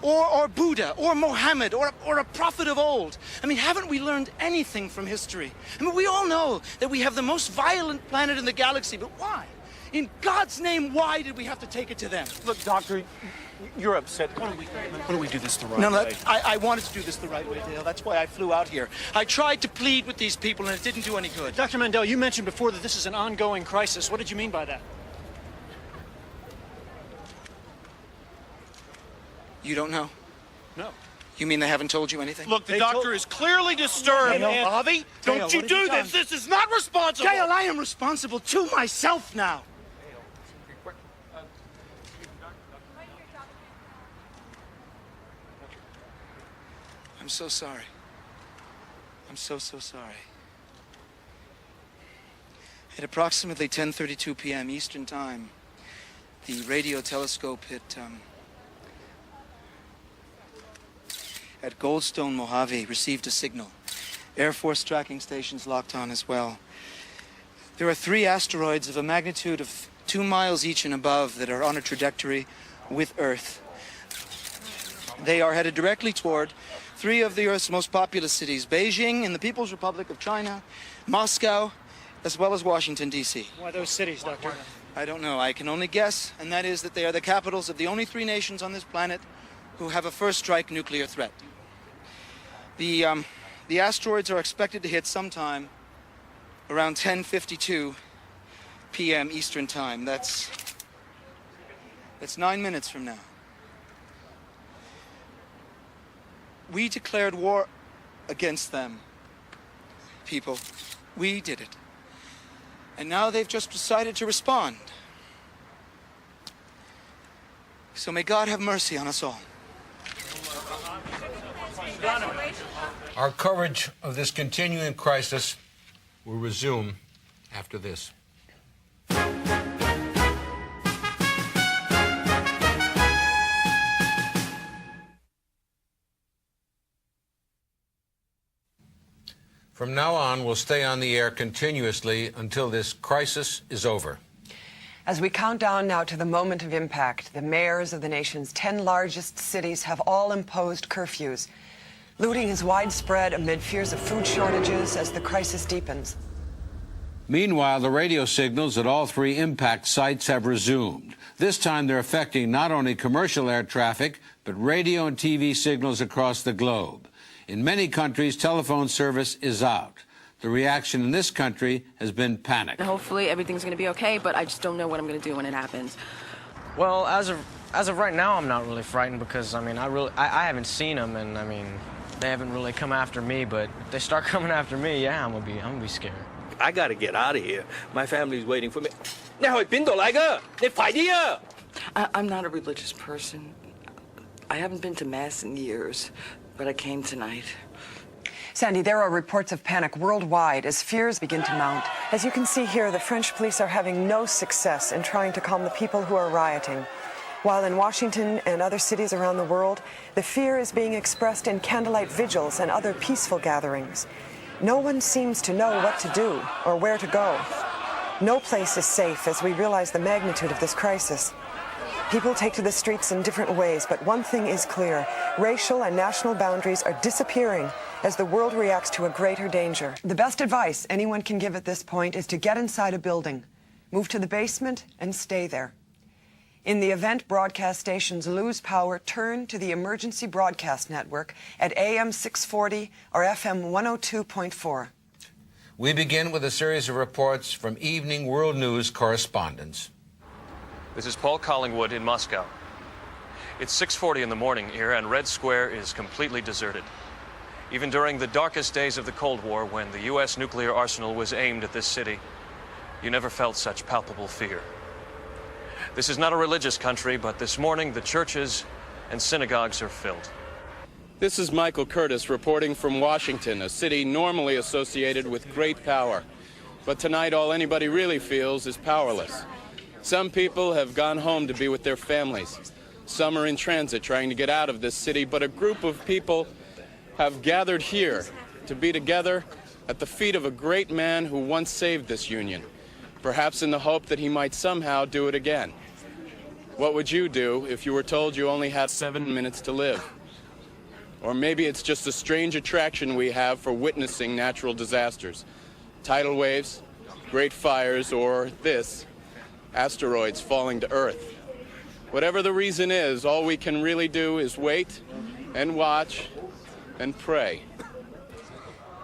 Or Buddha, or Mohammed, or a prophet of old? I mean, haven't we learned anything from history? I mean, we all know that we have the most violent planet in the galaxy, but why? In God's name, why did we have to take it to them? Look, Doctor, you're upset. Why don't we do this the right way? I wanted to do this the right way, Dale. That's why I flew out here. I tried to plead with these people, and it didn't do any good. Dr. Mandel, you mentioned before that this is an ongoing crisis. What did you mean by that? You don't know? No. You mean they haven't told you anything? Look, the doctor is clearly disturbed. Bobby, don't you do this. This is not responsible. Dale, I am responsible to myself now. I'm so sorry. I'm so sorry. At approximately 10:32 p.m. Eastern Time, the radio telescope at Goldstone, Mojave, received a signal. Air Force tracking stations locked on as well. There are 3 asteroids of a magnitude of 2 miles each and above that are on a trajectory with Earth. They are headed directly toward 3 of the Earth's most populous cities, Beijing in the People's Republic of China, Moscow, as well as Washington, D.C. Why those cities, Doctor? I don't know. I can only guess, and that is that they are the capitals of the only 3 nations on this planet who have a first-strike nuclear threat. The asteroids are expected to hit sometime around 10:52 p.m. Eastern Time. That's 9 minutes from now. We declared war against them, people. We did it. And now they've just decided to respond. So may God have mercy on us all. Our coverage of this continuing crisis will resume after this. From now on, we'll stay on the air continuously until this crisis is over. As we count down now to the moment of impact, the mayors of the nation's 10 largest cities have all imposed curfews. Looting is widespread amid fears of food shortages as the crisis deepens. Meanwhile, the radio signals at all 3 impact sites have resumed. This time they're affecting not only commercial air traffic, but radio and TV signals across the globe. In many countries, telephone service is out. The reaction in this country has been panic. Hopefully everything's going to be okay, but I just don't know what I'm going to do when it happens. Well, as of right now, I'm not really frightened because, I mean, I haven't seen them, and, I mean, they haven't really come after me, but if they start coming after me, yeah, I'm gonna be scared. I gotta get out of here. My family's waiting for me. I'm not a religious person. I haven't been to Mass in years, but I came tonight. Sandy, there are reports of panic worldwide as fears begin to mount. As you can see here, the French police are having no success in trying to calm the people who are rioting. While in Washington and other cities around the world, the fear is being expressed in candlelight vigils and other peaceful gatherings. No one seems to know what to do or where to go. No place is safe as we realize the magnitude of this crisis. People take to the streets in different ways, but one thing is clear. Racial and national boundaries are disappearing as the world reacts to a greater danger. The best advice anyone can give at this point is to get inside a building, move to the basement, and stay there. In the event broadcast stations lose power, turn to the Emergency Broadcast Network at AM 640 or FM 102.4. We begin with a series of reports from Evening World News correspondents. This is Paul Collingwood in Moscow. It's 6:40 in the morning here, and Red Square is completely deserted. Even during the darkest days of the Cold War, when the U.S. nuclear arsenal was aimed at this city, you never felt such palpable fear. This is not a religious country, but this morning the churches and synagogues are filled. This is Michael Curtis reporting from Washington, a city normally associated with great power. But tonight all anybody really feels is powerless. Some people have gone home to be with their families. Some are in transit trying to get out of this city, but a group of people have gathered here to be together at the feet of a great man who once saved this union, perhaps in the hope that he might somehow do it again. What would you do if you were told you only had 7 minutes to live? Or maybe it's just a strange attraction we have for witnessing natural disasters. Tidal waves, great fires, or this, asteroids falling to Earth. Whatever the reason is, all we can really do is wait and watch and pray.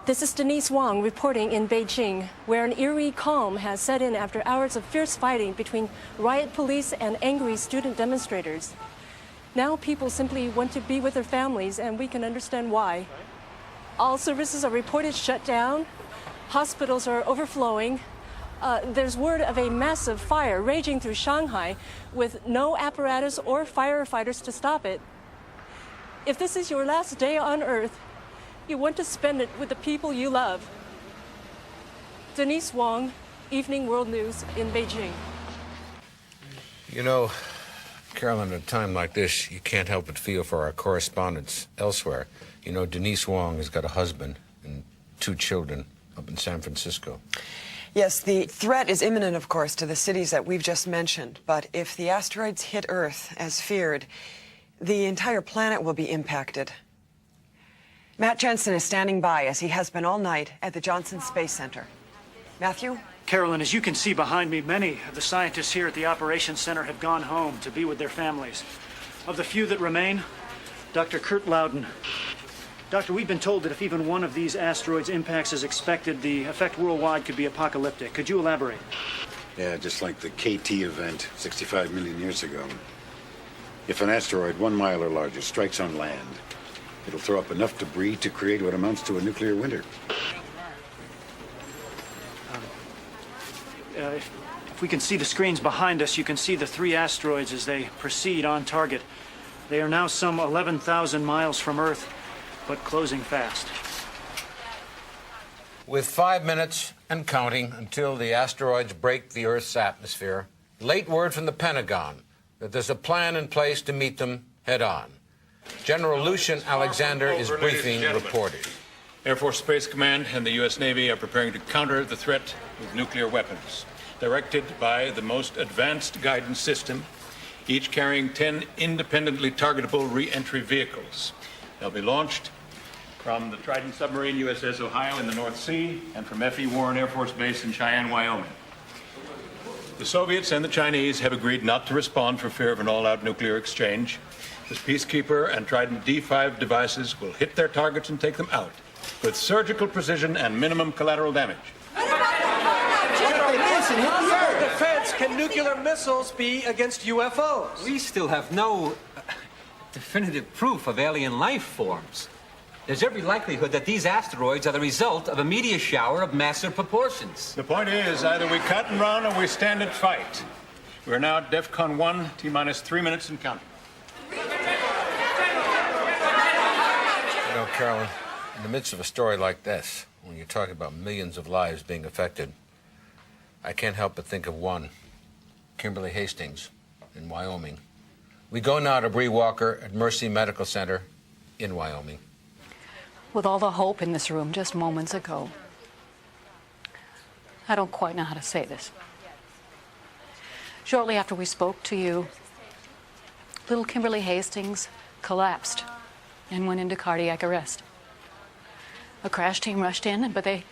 This is Denise Wong reporting in Beijing, where an eerie calm has set in after hours of fierce fighting between riot police and angry student demonstrators. Now people simply want to be with their families, and we can understand why. All services are reported shut down. Hospitals are overflowing. There's word of a massive fire raging through Shanghai with no apparatus or firefighters to stop it. If this is your last day on Earth, you want to spend it with the people you love. Denise Wong, Evening World News in Beijing. You know, Carolyn, at a time like this, you can't help but feel for our correspondents elsewhere. You know, Denise Wong has got a husband and 2 children up in San Francisco. Yes, the threat is imminent, of course, to the cities that we've just mentioned. But if the asteroids hit Earth, as feared, the entire planet will be impacted. Matt Jensen is standing by, as he has been all night, at the Johnson Space Center. Matthew? Carolyn, as you can see behind me, many of the scientists here at the Operations Center have gone home to be with their families. Of the few that remain, Dr. Kurt Loudon. Doctor, we've been told that if even one of these asteroids impacts as expected, the effect worldwide could be apocalyptic. Could you elaborate? Yeah, just like the KT event 65 million years ago. If an asteroid 1 mile or larger strikes on land, it'll throw up enough debris to create what amounts to a nuclear winter. If we can see the screens behind us, you can see the 3 asteroids as they proceed on target. They are now some 11,000 miles from Earth, but closing fast. With 5 minutes and counting until the asteroids break the Earth's atmosphere, late word from the Pentagon that there's a plan in place to meet them head on. General Lucian Alexander is briefing reporters. Air Force Space Command and the U.S. Navy are preparing to counter the threat with nuclear weapons, directed by the most advanced guidance system, each carrying 10 independently targetable re-entry vehicles. They'll be launched from the Trident submarine USS Ohio in the North Sea and from F.E. Warren Air Force Base in Cheyenne, Wyoming. The Soviets and the Chinese have agreed not to respond for fear of an all-out nuclear exchange. The Peacekeeper and Trident D5 devices will hit their targets and take them out with surgical precision and minimum collateral damage. Listen, how defense can nuclear missiles be against UFOs? We still have no definitive proof of alien life forms. There's every likelihood that these asteroids are the result of a meteor shower of massive proportions. The point is, either we cut and run or we stand and fight. We're now at DEFCON 1, T-minus 3 minutes and counting. You know, Carolyn, in the midst of a story like this, when you're talking about millions of lives being affected, I can't help but think of one, Kimberly Hastings in Wyoming. We go now to Bree Walker at Mercy Medical Center in Wyoming. With all the hope in this room just moments ago, I don't quite know how to say this. Shortly after we spoke to you, little Kimberly Hastings collapsed and went into cardiac arrest. A crash team rushed in, but at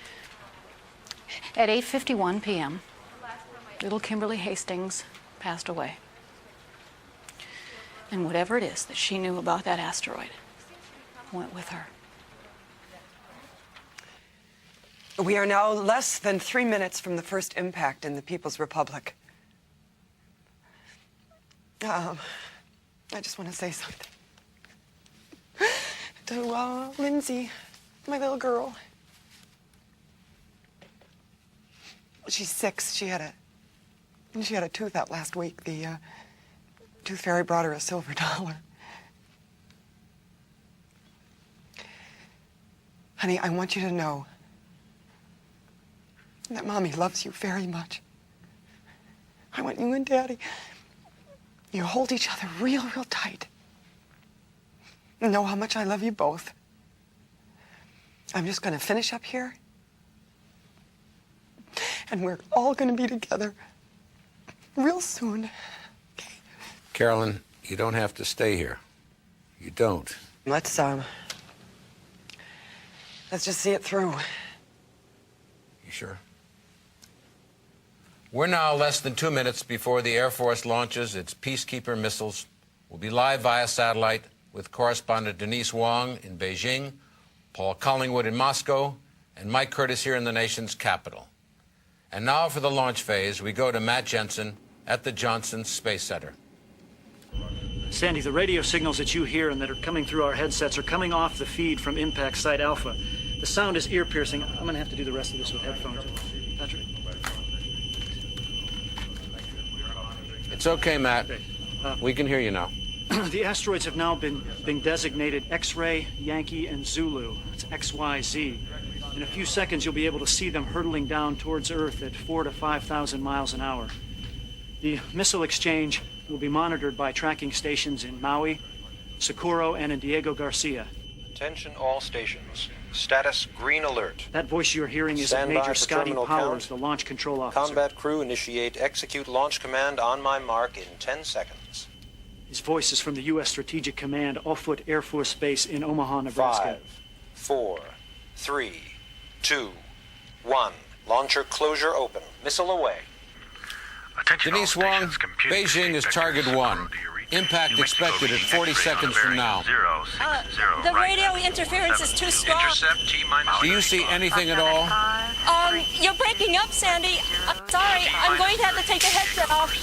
8:51 p.m., little Kimberly Hastings passed away. And whatever it is that she knew about that asteroid went with her. We are now less than 3 minutes from the first impact in the People's Republic. I just want to say something to Lindsay, my little girl. She's 6. She had a tooth out last week. The tooth fairy brought her a silver $1. Honey, I want you to know that Mommy loves you very much. I want you and Daddy, you hold each other real, real tight. And know how much I love you both. I'm just going to finish up here. And we're all going to be together real soon. Carolyn, you don't have to stay here. You don't. Let's just see it through. You sure? We're now less than 2 minutes before the Air Force launches its Peacekeeper missiles. We'll be live via satellite with correspondent Denise Wong in Beijing, Paul Collingwood in Moscow, and Mike Curtis here in the nation's capital. And now for the launch phase, we go to Matt Jensen at the Johnson Space Center. Sandy, the radio signals that you hear and that are coming through our headsets are coming off the feed from Impact Site Alpha. The sound is ear-piercing. I'm going to have to do the rest of this with headphones. Patrick? It's okay, Matt. We can hear you now. The asteroids have now been designated X-ray, Yankee, and Zulu. It's XYZ. In a few seconds, you'll be able to see them hurtling down towards Earth at 4,000 to 5,000 miles an hour. The missile exchange will be monitored by tracking stations in Maui, Socorro, and in Diego Garcia. Attention all stations. Status green alert. That voice you're hearing is Major Scotty Powers, the launch control officer. Combat crew initiate execute launch command on my mark in 10 seconds. His voice is from the U.S. Strategic Command, Offutt Air Force Base in Omaha, Nebraska. 5, 4, 3, 2, 1. Launcher closure open. Missile away. Denise Wong, Beijing is target 1. Impact expected at 40 seconds from now. The radio interference is too strong. Do you see anything at all? You're breaking up, Sandy. I'm sorry. I'm going to have to take the headset off.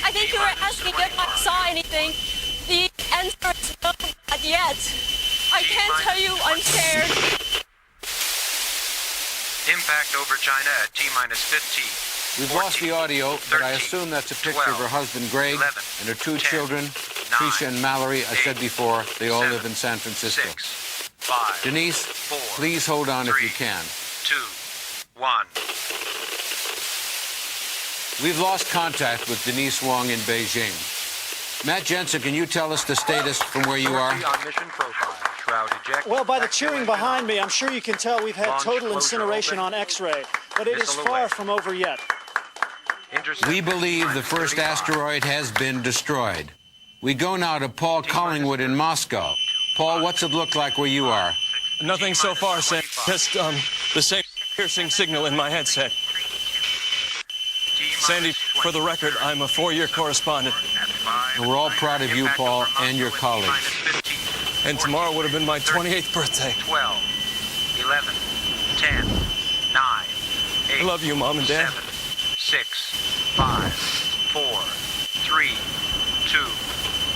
I think you were asking if I saw anything. The answer is no, not yet. I can't tell you. I'm scared. Impact over China at T-minus 15. We've lost the audio, but I assume that's a picture of her husband, Greg, and her 2 children, Tricia and Mallory. I said before, they all live in San Francisco. 6, 5, Denise, 4, please hold on 3, if you can. 2, 1. We've lost contact with Denise Wong in Beijing. Matt Jensen, can you tell us the status from where you are? Well, by the cheering behind me, I'm sure you can tell we've had total incineration on X-ray, but it is far from over yet. We believe the first asteroid has been destroyed. We go now to Paul Collingwood in Moscow. Paul, what's it look like where you are? Nothing so far, Sam. Just the same piercing signal in my headset. Sandy, for the record, I'm a 4-year correspondent. And we're all proud of you, Paul, and your colleagues. And tomorrow would have been my 28th birthday. 12, 11, 10, 9, 8, I love you, Mom and Dad. 7, 6, 5, 4, 3, 2,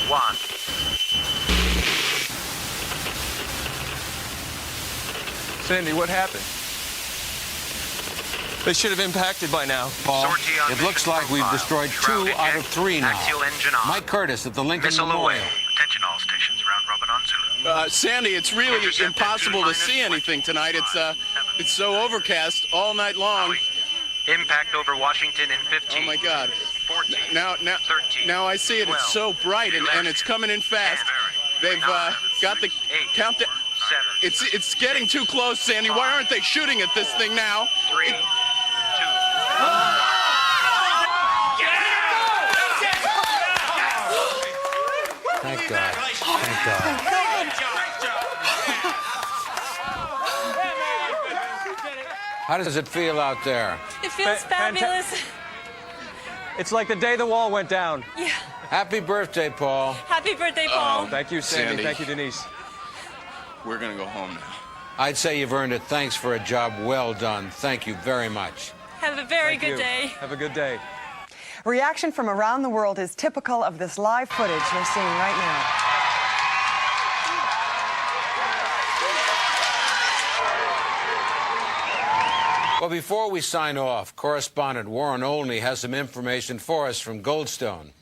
1. Sandy, what happened? They should have impacted by now. Paul, it looks like we've destroyed 2 out of 3 now. Mike Curtis at the Lincoln Memorial. Attention all stations, round robin on Zulu. Sandy, it's really impossible to see anything tonight. It's so overcast all night long. Impact over Washington in 15. Oh my God! 14. Now I see it. 12, it's so bright and it's coming in fast. 10, They've 9, got the 8, countdown. 7. It's getting too close, Sandy. Why aren't they shooting at this thing now? 3, 2. Thank God. Thank God. How does it feel out there? It feels fabulous. It's like the day the wall went down. Yeah. Happy birthday, Paul. Happy birthday, Paul. Thank you, Sandy. Thank you, Denise. We're gonna go home now. I'd say you've earned it. Thanks for a job well done. Thank you very much. Have a very good day. Have a good day. Reaction from around the world is typical of this live footage you're seeing right now. Well, before we sign off, correspondent Warren Olney has some information for us from Goldstone.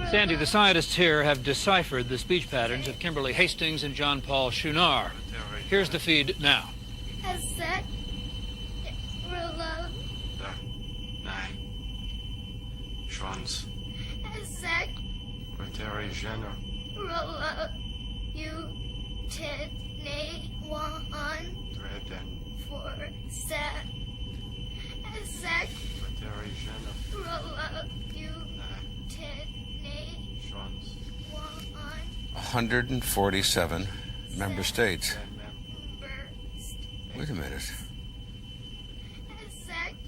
Sandy, the scientists here have deciphered the speech patterns of Kimberly Hastings and John Paul Schunar. There Here's the feed now. Hacia, Schwanz. Hacia, dirigen. Dirigen. Forza. Hacia, Schwanz. 147 member states. Wait a minute.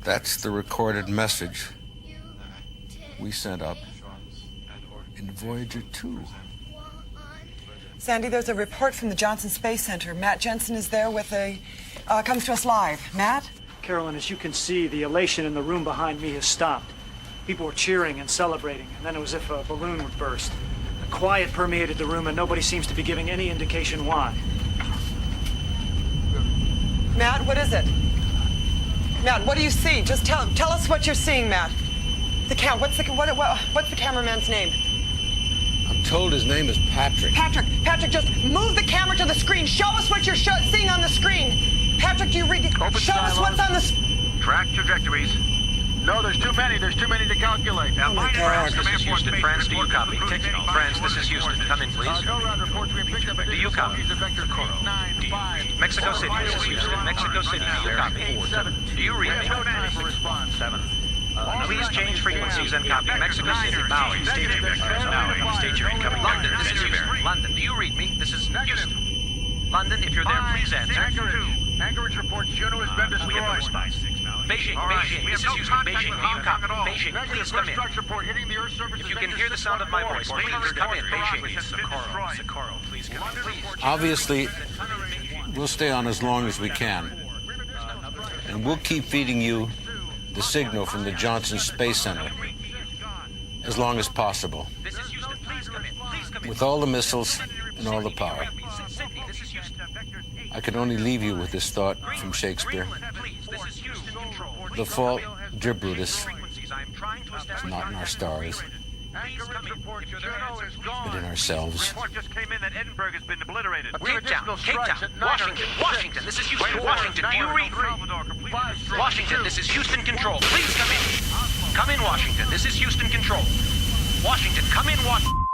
That's the recorded message we sent up in Voyager 2. Sandy, there's a report from the Johnson Space Center. Matt Jensen is there with comes to us live. Matt? Carolyn, as you can see, the elation in the room behind me has stopped. People were cheering and celebrating, and then it was as if a balloon would burst. A quiet permeated the room, and nobody seems to be giving any indication why. Matt, what is it? Matt, what do you see? Just tell us what you're seeing, Matt. What's the cameraman's name? I'm told his name is Patrick. Patrick, just move the camera to the screen. Show us what you're seeing on the screen. Patrick, do you read? Show us what's on the. Track trajectories. No, there's too many. There's too many to calculate. Oh my God. France, this is Houston. France, do you copy? France, this is Houston. Come in, please. Do you copy? Mexico City, this is Houston. Mexico City, do you copy? Do you read me? 7. Please change frequencies and copy. Mexico City, Maui, state your vectors. Maui, state your incoming. London, this is Houston. London, do you read me? This is Houston. London, if you're there, please answer. Anchorage reports Juno has been destroyed. We have no spies. Beijing, this is Houston. Beijing, do you copy? Beijing, please come in. If you can hear the sound of my voice, please come in. Beijing. Socorro, please come in. Please. Obviously, we'll stay on as long as we can. And we'll keep feeding you the signal from the Johnson Space Center as long as possible. With all the missiles and all the power. I can only leave you with this thought from Shakespeare. The fault, dear Brutus, is not in our stars, but in ourselves. Cape Town, Washington, this is Houston. Washington, do you read? Washington, this is Houston Control. Please come in. Come in, Washington, this is Houston Control. Washington, come in, Washington.